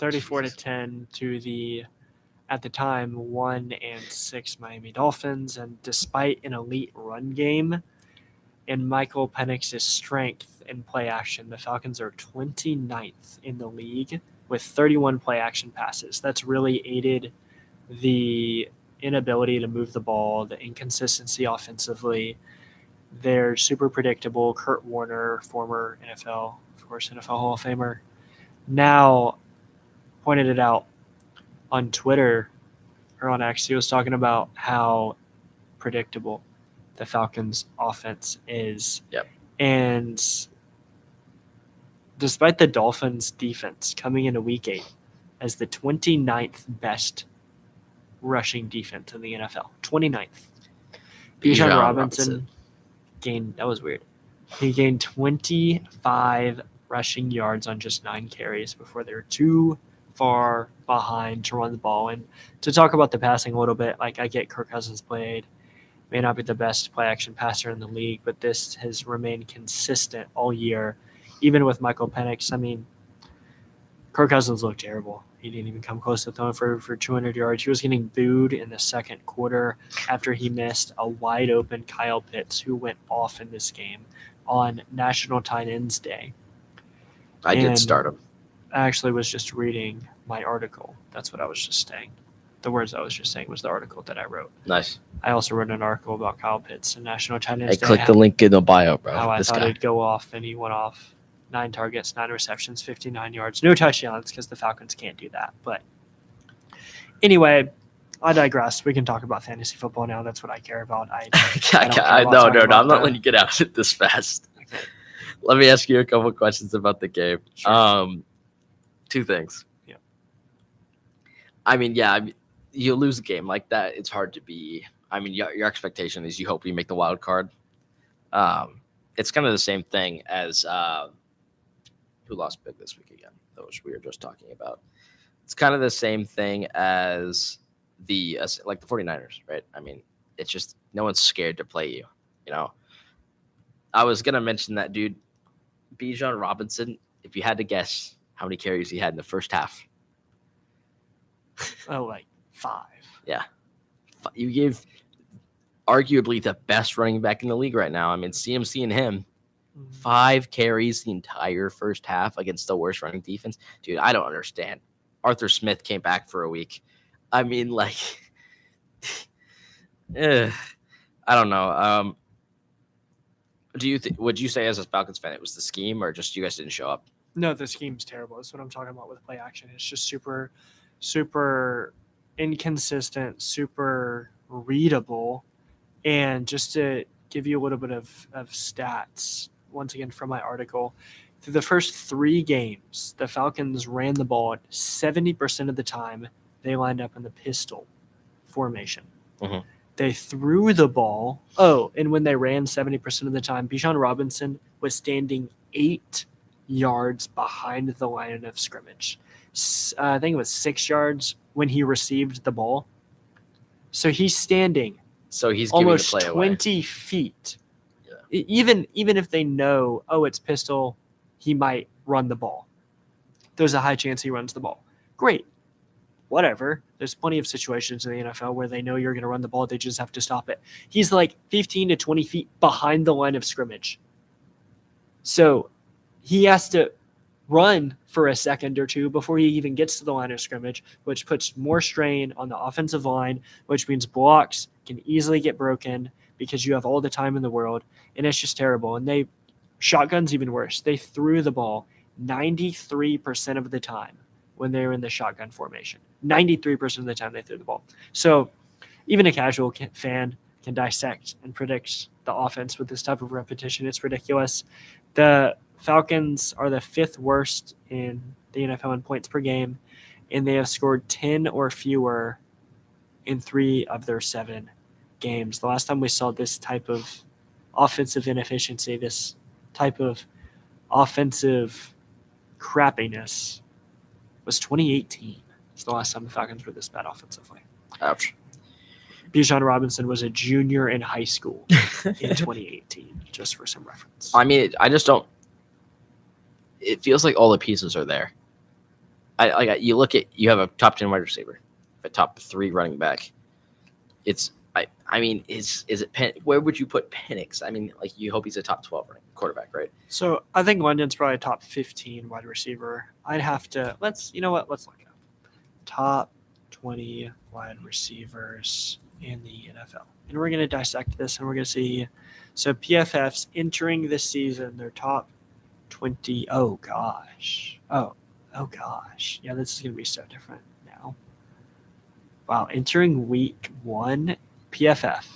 Speaker 1: 34-10 to the, at the time, 1-6 Miami Dolphins, and despite an elite run game and Michael Penix's strength in play action, the Falcons are 29th in the league with 31 play action passes. That's really aided the inability to move the ball, the inconsistency offensively. They're super predictable. Kurt Warner, former NFL, of course, NFL Hall of Famer, now pointed it out on Twitter or on X. He was talking about how predictable the Falcons offense is.
Speaker 2: Yep.
Speaker 1: And despite the Dolphins defense coming into week 8 as the 29th best rushing defense in the NFL, 29th. Bijan Robinson gained, that was weird. He gained 25 rushing yards on just 9 carries before they were too far behind to run the ball. And to talk about the passing a little bit, like I get Kirk Cousins may not be the best play action passer in the league, but this has remained consistent all year, even with Michael Penix. I mean, Kirk Cousins looked terrible. He didn't even come close to throwing for 200 yards. He was getting booed in the second quarter after he missed a wide open Kyle Pitts, who went off in this game on National Tight Ends Day.
Speaker 2: I did start him.
Speaker 1: I actually was just reading my article. That's what I was just saying. The words I was just saying was the article that I wrote.
Speaker 2: Nice.
Speaker 1: I also wrote an article about Kyle Pitts and National Tight Ends Day.
Speaker 2: I clicked the link in the bio, bro.
Speaker 1: How I thought it'd go off, and he went off. 9 targets, 9 receptions, 59 yards. No touchdowns because the Falcons can't do that. But anyway, I digress. We can talk about fantasy football now. That's what I care about.
Speaker 2: No, I'm not letting you get out this fast. Okay. Let me ask you a couple questions about the game. Sure. 2 things.
Speaker 1: Yeah.
Speaker 2: I mean, you lose a game like that. It's hard to be. I mean, your expectation is you hope you make the wild card. It's kind of the same thing as who lost big this week again? Those we were just talking about. It's kind of the same thing as the 49ers, right? I mean, it's just no one's scared to play you. You know, I was gonna mention that dude, Bijan Robinson. If you had to guess how many carries he had in the first half,
Speaker 1: like 5.
Speaker 2: Yeah, you gave arguably the best running back in the league right now. I mean, CMC and him. 5 carries the entire first half against the worst running defense. Dude, I don't understand. Arthur Smith came back for a week. I mean, like, I don't know. Would you say as a Falcons fan it was the scheme or just you guys didn't show up?
Speaker 1: No, the scheme's terrible. That's what I'm talking about with play action. It's just super, super inconsistent, super readable. And just to give you a little bit of stats, once again from my article, through the first 3 games, the Falcons ran the ball 70% of the time. They lined up in the pistol formation.
Speaker 2: Mm-hmm.
Speaker 1: They threw the ball. Oh, and when they ran 70% of the time, Bijan Robinson was standing 8 yards behind the line of scrimmage. I think it was 6 yards when he received the ball. So he's standing.
Speaker 2: So he's
Speaker 1: almost
Speaker 2: giving the play
Speaker 1: 20
Speaker 2: away.
Speaker 1: feet.
Speaker 2: Yeah.
Speaker 1: Even if they know, it's pistol, he might run the ball. There's a high chance he runs the ball. Great. Whatever. There's plenty of situations in the NFL where they know you're going to run the ball. They just have to stop it. He's like 15 to 20 feet behind the line of scrimmage. So he has to run for a second or two before he even gets to the line of scrimmage, which puts more strain on the offensive line, which means blocks can easily get broken because you have all the time in the world, and it's just terrible. And shotgun's even worse. They threw the ball 93% of the time when they were in the shotgun formation. 93% of the time they threw the ball. So even a casual fan can dissect and predict the offense with this type of repetition. It's ridiculous. The Falcons are the 5th worst in the NFL in points per game, and they have scored 10 or fewer in 3 of their 7 games. The last time we saw this type of offensive inefficiency, this type of offensive crappiness, was 2018. It's the last time the Falcons were this bad offensively.
Speaker 2: Ouch.
Speaker 1: Bijan Robinson was a junior in high school in 2018, just for some reference.
Speaker 2: I mean, I just don't. It feels like all the pieces are there. You look at, you have a top 10 wide receiver, a top 3 running back. I mean, is it where would you put Penix? I mean, like, you hope he's a top 12 quarterback, right?
Speaker 1: So I think London's probably a top 15 wide receiver. I'd have to let's look it up. Top 20 wide receivers in the NFL, and we're gonna dissect this, and we're gonna see. So PFF's entering this season, their top 20. Oh gosh. Oh gosh. Yeah, this is gonna be so different now. Wow, entering week 1, PFF.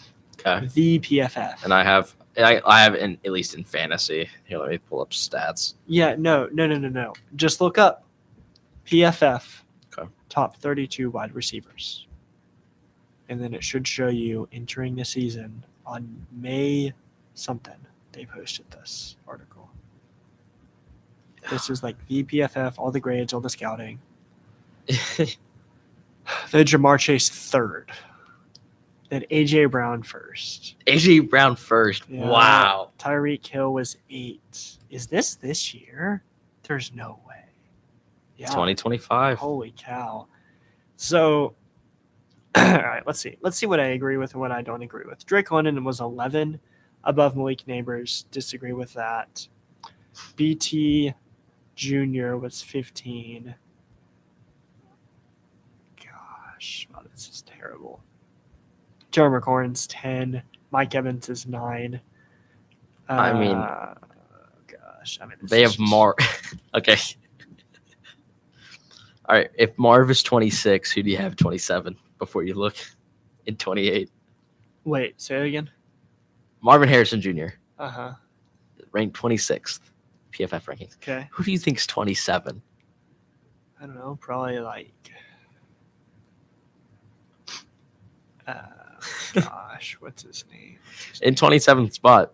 Speaker 2: Okay.
Speaker 1: The PFF.
Speaker 2: And I have at least in fantasy. Here, let me pull up stats.
Speaker 1: Yeah, no. Just look up PFF.
Speaker 2: Okay.
Speaker 1: Top 32 wide receivers. And then it should show you entering the season on May something. They posted this article. This is like the PFF, all the grades, all the scouting. Then Jamar Chase 3rd. Then A.J. Brown 1st.
Speaker 2: A.J. Brown 1st.
Speaker 1: Yeah.
Speaker 2: Wow.
Speaker 1: Tyreek Hill was 8. Is this year? There's no way. Yeah.
Speaker 2: 2025.
Speaker 1: Holy cow. So, all right, let's see. Let's see what I agree with and what I don't agree with. Drake London was 11 above Malik Neighbors. Disagree with that. BT Jr. was 15. Gosh, wow, this is terrible. Joe McCorn's 10. Mike Evans is 9.
Speaker 2: I mean,
Speaker 1: gosh,
Speaker 2: they have Marv. Okay. All right. If Marv is 26, who do you have 27 before you look in 28?
Speaker 1: Wait, say it again.
Speaker 2: Marvin Harrison Jr.
Speaker 1: Uh-huh.
Speaker 2: Ranked 26th, PFF rankings.
Speaker 1: Okay.
Speaker 2: Who do you think's 27?
Speaker 1: I don't know. Probably like. Gosh, what's his name?
Speaker 2: In 27th spot,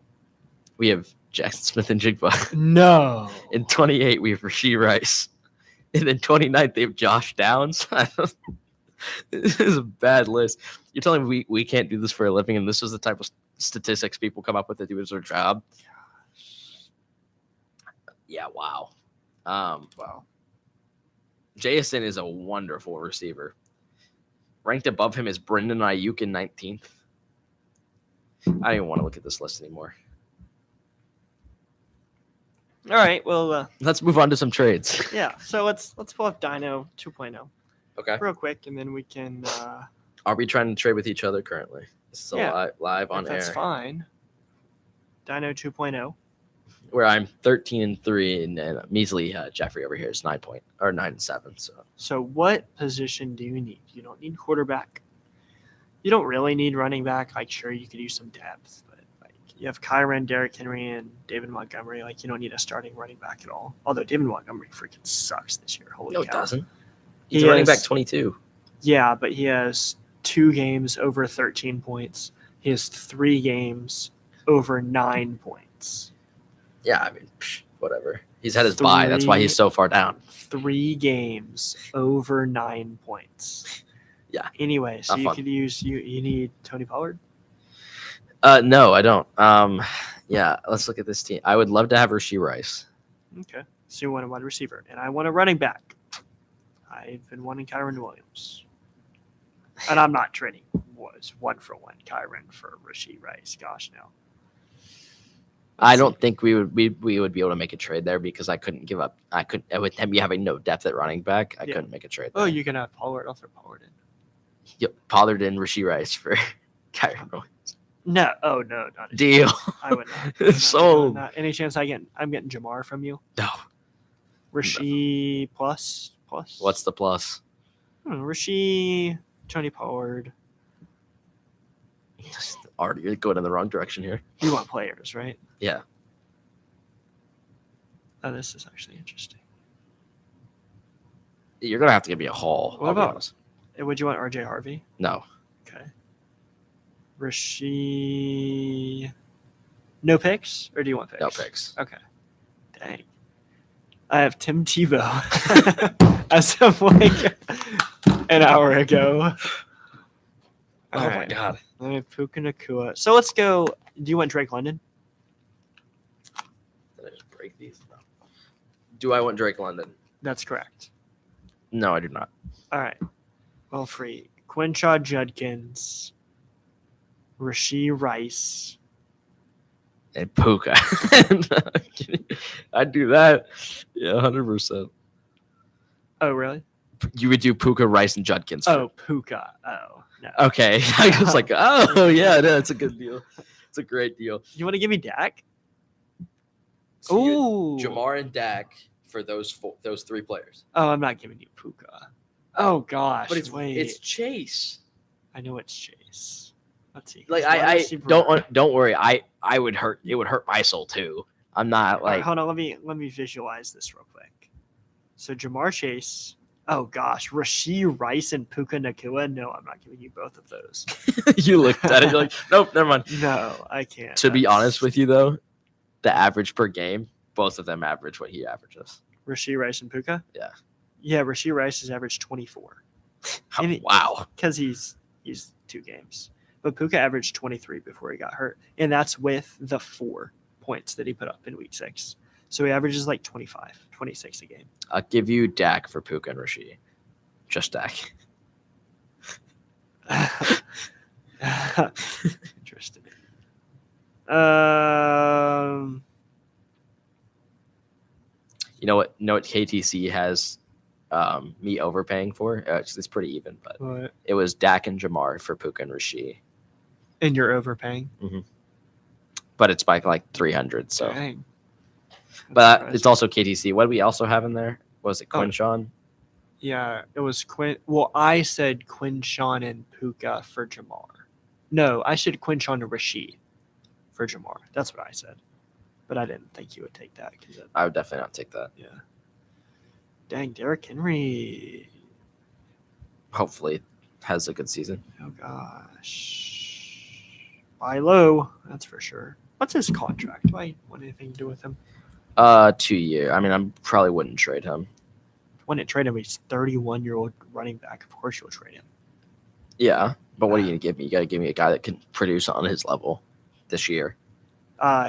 Speaker 2: we have Jackson Smith and Jigba.
Speaker 1: No.
Speaker 2: In 28, we have Rashee Rice. And then 29th, they have Josh Downs. This is a bad list. You're telling me we can't do this for a living, and this is the type of statistics people come up with to do as their job? Yeah, wow.
Speaker 1: Wow.
Speaker 2: JSN is a wonderful receiver. Ranked above him is Brendan Ayuk in 19th. I don't even want to look at this list anymore.
Speaker 1: All right, well,
Speaker 2: let's move on to some trades.
Speaker 1: Yeah, so let's pull up Dino 2.0.
Speaker 2: Okay.
Speaker 1: Real quick, and then we can.
Speaker 2: Are we trying to trade with each other currently? This is live on air.
Speaker 1: That's fine. Dino 2.0.
Speaker 2: Where I'm 13-3, and measly Jeffrey over here is 9-7.
Speaker 1: So what position do you need? You don't need quarterback. You don't really need running back. Like, sure, you could use some depth, but like you have Kyren, Derrick Henry, and David Montgomery. Like, you don't need a starting running back at all. Although David Montgomery freaking sucks this year. Holy cow.
Speaker 2: No, it doesn't. He's running back 22.
Speaker 1: Yeah, but he has 2 games over 13 points. He has 3 games over 9 points.
Speaker 2: Yeah, I mean, whatever. He's had his bye. That's why he's so far down.
Speaker 1: 3 games over 9 points.
Speaker 2: Yeah.
Speaker 1: Anyway, so you could use you need Tony Pollard?
Speaker 2: No, I don't. Yeah, let's look at this team. I would love to have Rashee Rice.
Speaker 1: Okay. So you want a wide receiver, and I want a running back. I've been wanting Kyren Williams. And I'm not trading was 1-for-1 Kyren for Rashee Rice. Gosh, no.
Speaker 2: I don't think we would be able to make a trade there because I couldn't give up. With him having no depth at running back, I couldn't make a trade there.
Speaker 1: Oh, you can have Pollard. I'll throw Pollard in.
Speaker 2: Yep, Pollard and Rashee Rice for Kyren Williams.
Speaker 1: No, not a
Speaker 2: deal.
Speaker 1: I would not.
Speaker 2: Sold.
Speaker 1: Any chance I'm getting Jamar from you?
Speaker 2: No.
Speaker 1: Rashee plus.
Speaker 2: What's the plus?
Speaker 1: Rashee, Tony Pollard.
Speaker 2: You're going in the wrong direction here.
Speaker 1: You want players, right?
Speaker 2: Yeah.
Speaker 1: Oh, this is actually interesting.
Speaker 2: You're gonna have to give me a haul.
Speaker 1: What about? Would you want RJ Harvey?
Speaker 2: No.
Speaker 1: Okay. Rasheed. No picks, or do you want picks?
Speaker 2: No picks.
Speaker 1: Okay. Dang. I have Tim Tebow as of like an hour ago.
Speaker 2: Oh my god.
Speaker 1: I have Puka Nacua. So let's go. Do you want Drake London?
Speaker 2: Did I just break these? No. Do I want Drake London?
Speaker 1: That's correct.
Speaker 2: No, I do not.
Speaker 1: All right. Well, free. Quinshad Judkins, Rashee Rice,
Speaker 2: and Puka. I'd do that. Yeah, 100%.
Speaker 1: Oh, really?
Speaker 2: You would do Puka, Rice, and Judkins.
Speaker 1: Oh, Puka. Oh, no.
Speaker 2: Okay. I was like, oh, yeah, no, it's a good deal. It's a great deal.
Speaker 1: You want to give me Dak?
Speaker 2: So
Speaker 1: Ooh.
Speaker 2: Jamar and Dak for those three players.
Speaker 1: Oh, I'm not giving you Puka. Oh, gosh.
Speaker 2: But
Speaker 1: wait.
Speaker 2: It's Chase.
Speaker 1: I know it's Chase. Let's see.
Speaker 2: Like I don't worry. I would hurt. It would hurt my soul too. I'm not like.
Speaker 1: Right, hold on. Let me visualize this real quick. So Jamar Chase. Oh gosh, Rashee Rice and Puka Nacua. No, I'm not giving you both of those.
Speaker 2: You looked at it. You're like, nope, never mind.
Speaker 1: No, I can't.
Speaker 2: To be honest with you though, the average per game, both of them average what he averages.
Speaker 1: Rashee Rice and Puka.
Speaker 2: Yeah.
Speaker 1: Yeah, Rashee Rice has averaged 24.
Speaker 2: Wow.
Speaker 1: Because he's 2 games. But Puka averaged 23 before he got hurt. And that's with the 4 points that he put up in week 6. So he averages like 25, 26 a game.
Speaker 2: I'll give you Dak for Puka and Rashee. Just Dak.
Speaker 1: Interesting.
Speaker 2: You know what KTC has me overpaying for? It's pretty even, but
Speaker 1: what?
Speaker 2: It was Dak and Jamar for Puka and Rashee.
Speaker 1: And you're overpaying?
Speaker 2: Mm-hmm. But it's by like 300. So,
Speaker 1: dang.
Speaker 2: But it's also KTC. What do we also have in there? Was it Quinshawn?
Speaker 1: Yeah, it was Quinn. Well, I said Quinshawn and Puka for Jamar. No, I said Quinshawn and Rashee for Jamar. That's what I said. But I didn't think you would take that.
Speaker 2: I would definitely not take that.
Speaker 1: Yeah. Dang, Derrick Henry.
Speaker 2: Hopefully has a good season.
Speaker 1: Oh, gosh. Buy low, that's for sure. What's his contract? Do I want anything to do with him?
Speaker 2: 2 year. I mean, I probably wouldn't trade him.
Speaker 1: Wouldn't trade him. He's 31-year-old running back. Of course you'll trade him.
Speaker 2: Yeah, but what are you going to give me? You got to give me a guy that can produce on his level this year.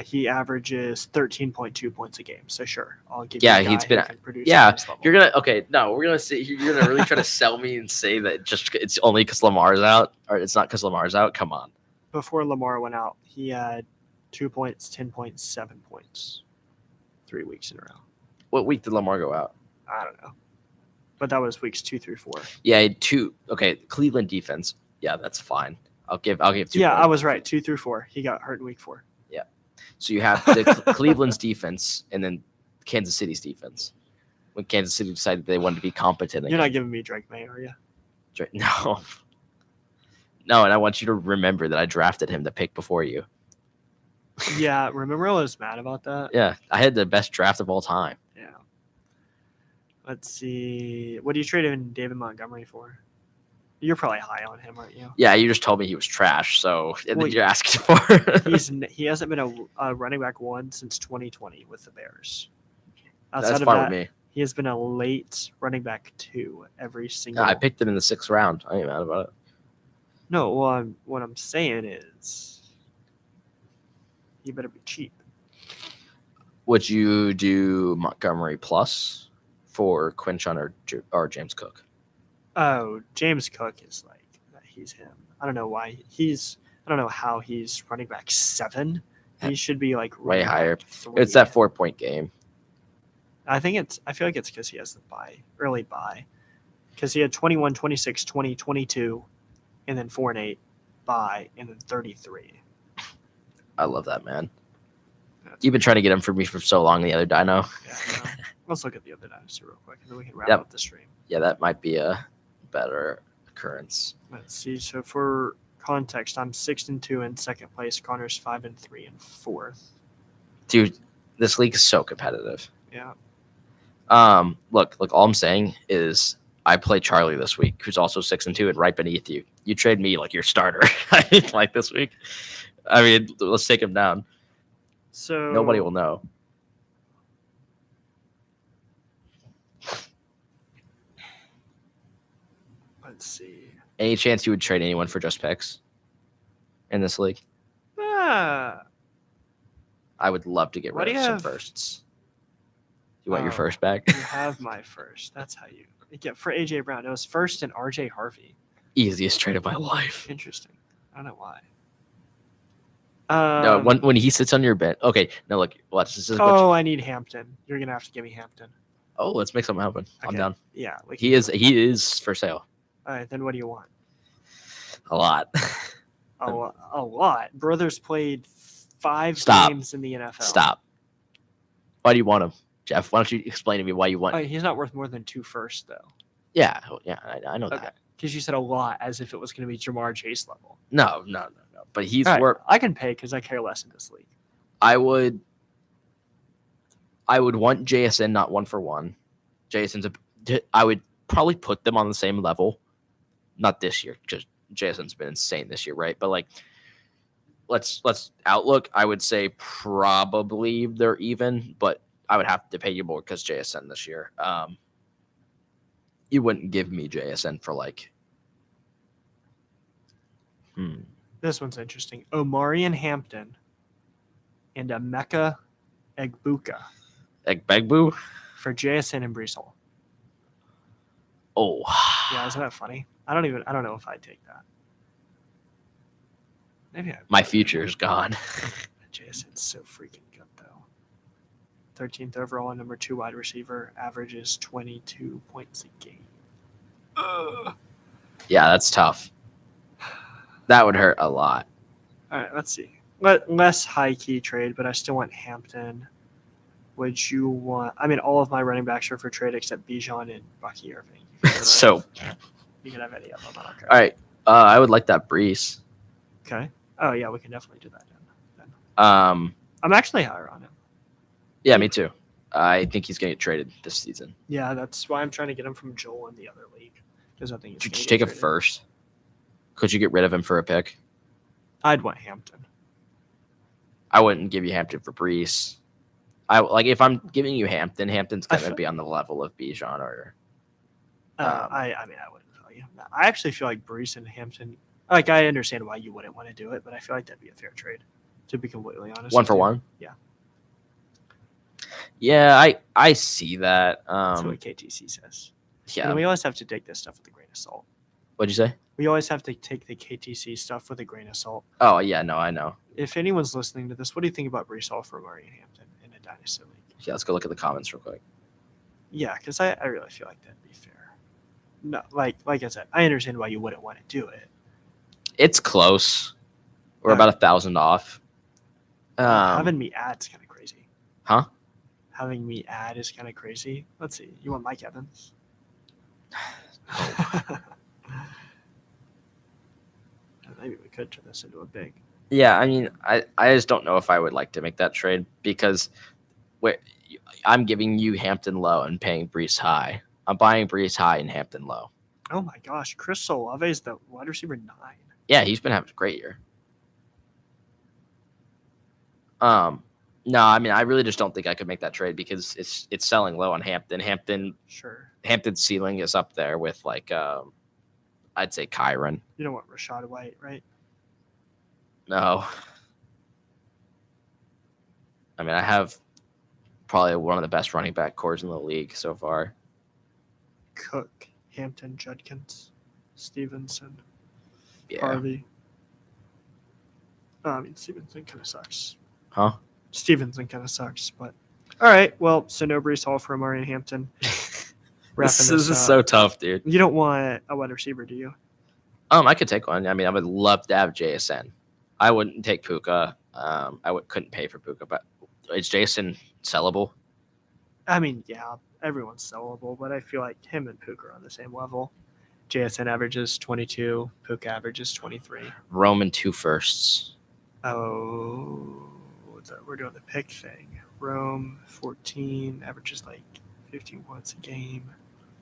Speaker 1: He averages 13.2 points a game. So sure, I'll give you a guy
Speaker 2: he's been.
Speaker 1: who can produce
Speaker 2: Yeah,
Speaker 1: on his level.
Speaker 2: you're gonna. Okay, no, we're gonna see. You're gonna really try to sell me and say that just it's only because Lamar's out, or it's not because Lamar's out. Come on.
Speaker 1: Before Lamar went out, he had 2 points, 10 points, 7 points, 3 weeks in a row.
Speaker 2: What week did Lamar go out?
Speaker 1: I don't know, but that was weeks 2 through 4.
Speaker 2: Yeah, he had 2. Okay, Cleveland defense. Yeah, that's fine. I'll give 2.
Speaker 1: Yeah, I was right. 2 through 4. He got hurt in week 4.
Speaker 2: Yeah. So you have the Cleveland's defense and then Kansas City's defense. When Kansas City decided they wanted to be competent.
Speaker 1: You're not giving me Drake May, are you?
Speaker 2: No. No, and I want you to remember that I drafted him to pick before you.
Speaker 1: Yeah, remember I was mad about that?
Speaker 2: Yeah, I had the best draft of all time.
Speaker 1: Yeah. Let's see. What do you trade in David Montgomery for? You're probably high on him, aren't you?
Speaker 2: Yeah, you just told me he was trash, so and then you're asking for.
Speaker 1: He hasn't been a running back 1 since 2020 with the Bears. Outside
Speaker 2: That's
Speaker 1: of
Speaker 2: fine
Speaker 1: that,
Speaker 2: with me.
Speaker 1: he has been a late running back 2 every single.
Speaker 2: I picked him in the 6th round. I ain't mad about it.
Speaker 1: No, well, what I'm saying is, you better be cheap.
Speaker 2: Would you do Montgomery plus for Quinshawn or James Cook?
Speaker 1: Oh, James Cook is like he's him. I don't know why I don't know how he's running back 7. He should be like
Speaker 2: way higher.
Speaker 1: 3.
Speaker 2: It's that 4-point game.
Speaker 1: I feel like it's because he has the early bye. Because he had 21, 26, 20, 22, and then 4 and 8 bye, and then 33.
Speaker 2: I love that, man. You've been trying to get him for me for so long. The other dino.
Speaker 1: Yeah, let's look at the other dynasty real quick, and then we can wrap up the stream.
Speaker 2: Yeah, that might be a better occurrence.
Speaker 1: Let's see. So for context, I'm 6-2 in second place. Connor's 5-3 in 4th.
Speaker 2: Dude, this league is so competitive.
Speaker 1: Yeah.
Speaker 2: Look, all I'm saying is I play Charlie this week, who's also 6-2 and right beneath you. You trade me like your starter, like this week. I mean, let's take him down.
Speaker 1: So
Speaker 2: nobody will know.
Speaker 1: Let's see.
Speaker 2: Any chance you would trade anyone for just picks in this league?
Speaker 1: I
Speaker 2: would love to get rid of some firsts. You want your first back?
Speaker 1: You have my first. That's how you get for AJ Brown. It was first and RJ Harvey.
Speaker 2: Easiest trade of my life.
Speaker 1: Interesting. I don't know why.
Speaker 2: No, when he sits on your bench. Okay, no, look, watch. This is
Speaker 1: I need Hampton. You're gonna have to give me Hampton.
Speaker 2: Oh, let's make something happen. Okay. I'm down.
Speaker 1: Yeah,
Speaker 2: he is for sale.
Speaker 1: All right, then what do you want?
Speaker 2: A lot.
Speaker 1: A lot. Brothers played 5 games in the NFL.
Speaker 2: Stop. Why do you want him, Jeff? Why don't you explain to me why you want him?
Speaker 1: He's not worth more than 2 firsts, though.
Speaker 2: Yeah, I know that.
Speaker 1: Because you said a lot as if it was going to be Jamar Chase level.
Speaker 2: No. But he's worth.
Speaker 1: I can pay because I care less in this league.
Speaker 2: I would want JSN not 1-for-1. I would probably put them on the same level. Not this year, because JSN's been insane this year, right? But like, let's outlook. I would say probably they're even, but I would have to pay you more because JSN this year. You wouldn't give me JSN for like.
Speaker 1: This one's interesting. Omari and Hampton, and Emeka Egbuka.
Speaker 2: Egbegbu
Speaker 1: for JSN and Brees Hall.
Speaker 2: Oh.
Speaker 1: Yeah, isn't that funny? I don't know if I'd take that. Maybe
Speaker 2: my future is gone.
Speaker 1: JSN's so freaking good though. 13th overall and number 2 wide receiver, averages 22 points a game.
Speaker 2: Yeah, that's tough. That would hurt a lot.
Speaker 1: All right, let's see. Less high key trade, but I still want Hampton. Would you want? I mean, all of my running backs are for trade except Bijan and Bucky Irving.
Speaker 2: So
Speaker 1: you can have any of them. I don't care.
Speaker 2: All right, I would like that Brees.
Speaker 1: Okay. Oh yeah, we can definitely do that then.
Speaker 2: I'm
Speaker 1: actually higher on him.
Speaker 2: Yeah, me too. I think he's going to get traded this season.
Speaker 1: Yeah, that's why I'm trying to get him from Joel in the other league because I think.
Speaker 2: Could you take a first? Could you get rid of him for a pick?
Speaker 1: I'd want Hampton.
Speaker 2: I wouldn't give you Hampton for Brees. If I'm giving you Hampton's going to be on the level of Bijan or.
Speaker 1: I mean, I wouldn't tell you. No, I actually feel like Brees and Hampton. Like, I understand why you wouldn't want to do it, but I feel like that'd be a fair trade. To be completely honest.
Speaker 2: 1-for-1.
Speaker 1: Yeah.
Speaker 2: Yeah, I see that.
Speaker 1: That's what KTC says.
Speaker 2: Yeah.
Speaker 1: And we always have to take this stuff with a grain of salt.
Speaker 2: What'd you say?
Speaker 1: We always have to take the KTC stuff with a grain of salt.
Speaker 2: Oh, yeah, no, I know.
Speaker 1: If anyone's listening to this, what do you think about Brees Hall for Murray and Hampton in a dynasty league?
Speaker 2: Yeah, let's go look at the comments real quick.
Speaker 1: Yeah, because I really feel like that'd be fair. No, like I said, I understand why you wouldn't want to do it.
Speaker 2: It's close. We're about 1,000 off.
Speaker 1: Having me add's kind of crazy.
Speaker 2: Huh?
Speaker 1: Having me add is kind of crazy. Let's see. You want Mike Evans? Maybe we could turn this into a big.
Speaker 2: Yeah, I mean, I just don't know if I would like to make that trade because I'm giving you Hampton low and paying Brees high. I'm buying Brees high and Hampton low.
Speaker 1: Oh my gosh, Chris Olave is the wide receiver 9.
Speaker 2: Yeah, he's been having a great year. No, I mean, I really just don't think I could make that trade because it's selling low on Hampton.
Speaker 1: Sure.
Speaker 2: Hampton's ceiling is up there with like I'd say Kyron.
Speaker 1: You don't want Rashad White, right?
Speaker 2: No. I mean, I have probably one of the best running back cores in the league so far.
Speaker 1: Cook, Hampton, Judkins, Stevenson,
Speaker 2: yeah.
Speaker 1: Harvey. I mean, Stevenson kind of sucks.
Speaker 2: Huh?
Speaker 1: Stevenson kind of sucks, but all right. Well, so no Brees Hall for Amari and Hampton.
Speaker 2: This is so tough, dude.
Speaker 1: You don't want a wide receiver, do you?
Speaker 2: I could take one. I mean, I would love to have JSN. I wouldn't take Puka. Couldn't pay for Puka, but is Jason sellable?
Speaker 1: I mean, yeah, everyone's sellable, but I feel like him and Puka are on the same level. JSN averages 22, Puka averages 23.
Speaker 2: Roman 2 firsts.
Speaker 1: Oh, we're doing the pick thing. Rome 14 averages like 15 points a game.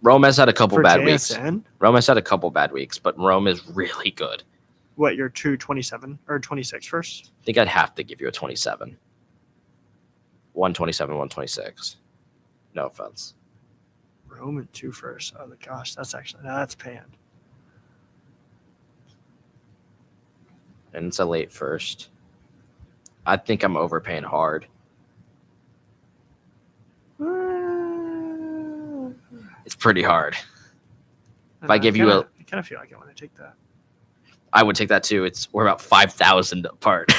Speaker 2: Rome has had a couple
Speaker 1: For
Speaker 2: bad
Speaker 1: JSN?
Speaker 2: weeks. Rome has had a couple bad weeks, but Rome is really good.
Speaker 1: What, your 227 or 26 first?
Speaker 2: I think I'd have to give you a 27. 127, 126. No offense.
Speaker 1: Rome and 2 first. Oh, gosh, that's paying.
Speaker 2: And it's a late first. I think I'm overpaying hard. It's pretty hard. If I give you
Speaker 1: I kind of feel like I want to take that.
Speaker 2: I would take that too. We're about 5,000 apart.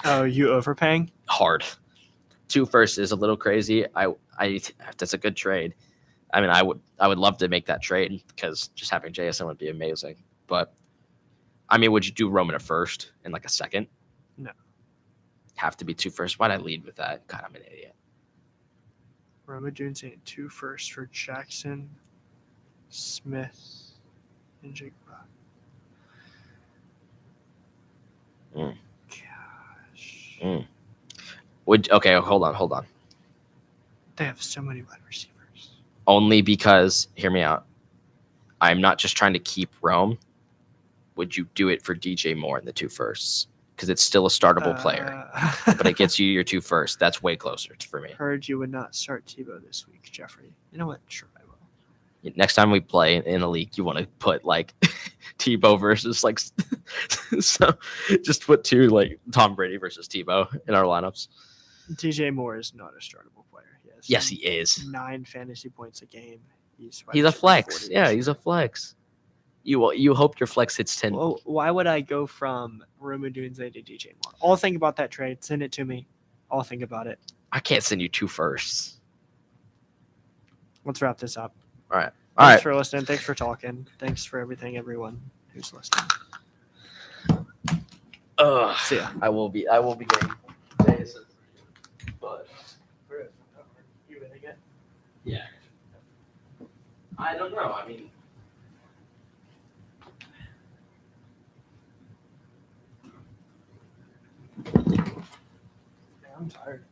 Speaker 1: Oh, you overpaying?
Speaker 2: Hard. 2 first is a little crazy. That's a good trade. I mean, I would love to make that trade because just having JSN would be amazing. But I mean, would you do Rome in a first and like a second?
Speaker 1: No.
Speaker 2: Have to be 2 first. Why'd I lead with that? God, I'm an idiot.
Speaker 1: Roma Jones saying 2 first for Jackson, Smith, and Jigba. Gosh.
Speaker 2: Okay, hold on.
Speaker 1: They have so many wide receivers.
Speaker 2: Only because, hear me out, I'm not just trying to keep Rome. Would you do it for DJ Moore in the 2 firsts? Because it's still a startable player. But it gets you your 2 firsts. That's way closer for me.
Speaker 1: Heard you would not start Tebow this week, Jeffrey. You know what? Sure, I will.
Speaker 2: Next time we play in a league, you want to put like Tebow versus like so just put 2 like Tom Brady versus Tebow in our lineups.
Speaker 1: DJ Moore is not a startable player.
Speaker 2: Yes, he is.
Speaker 1: 9 fantasy points a game.
Speaker 2: He's a flex. Yeah, he's a flex. You hope your flex hits 10.
Speaker 1: Well, why would I go from Roma Dunze to DJ Moore? I'll think about that trade. Send it to me. I'll think about it.
Speaker 2: I can't send you 2 firsts.
Speaker 1: Let's wrap this up.
Speaker 2: All right.
Speaker 1: Thanks for listening. Thanks for talking. Thanks for everything, everyone who's listening. See ya.
Speaker 2: I will be getting Jason. But
Speaker 1: you winning it?
Speaker 2: Yeah. I don't know. I mean,
Speaker 1: I'm tired.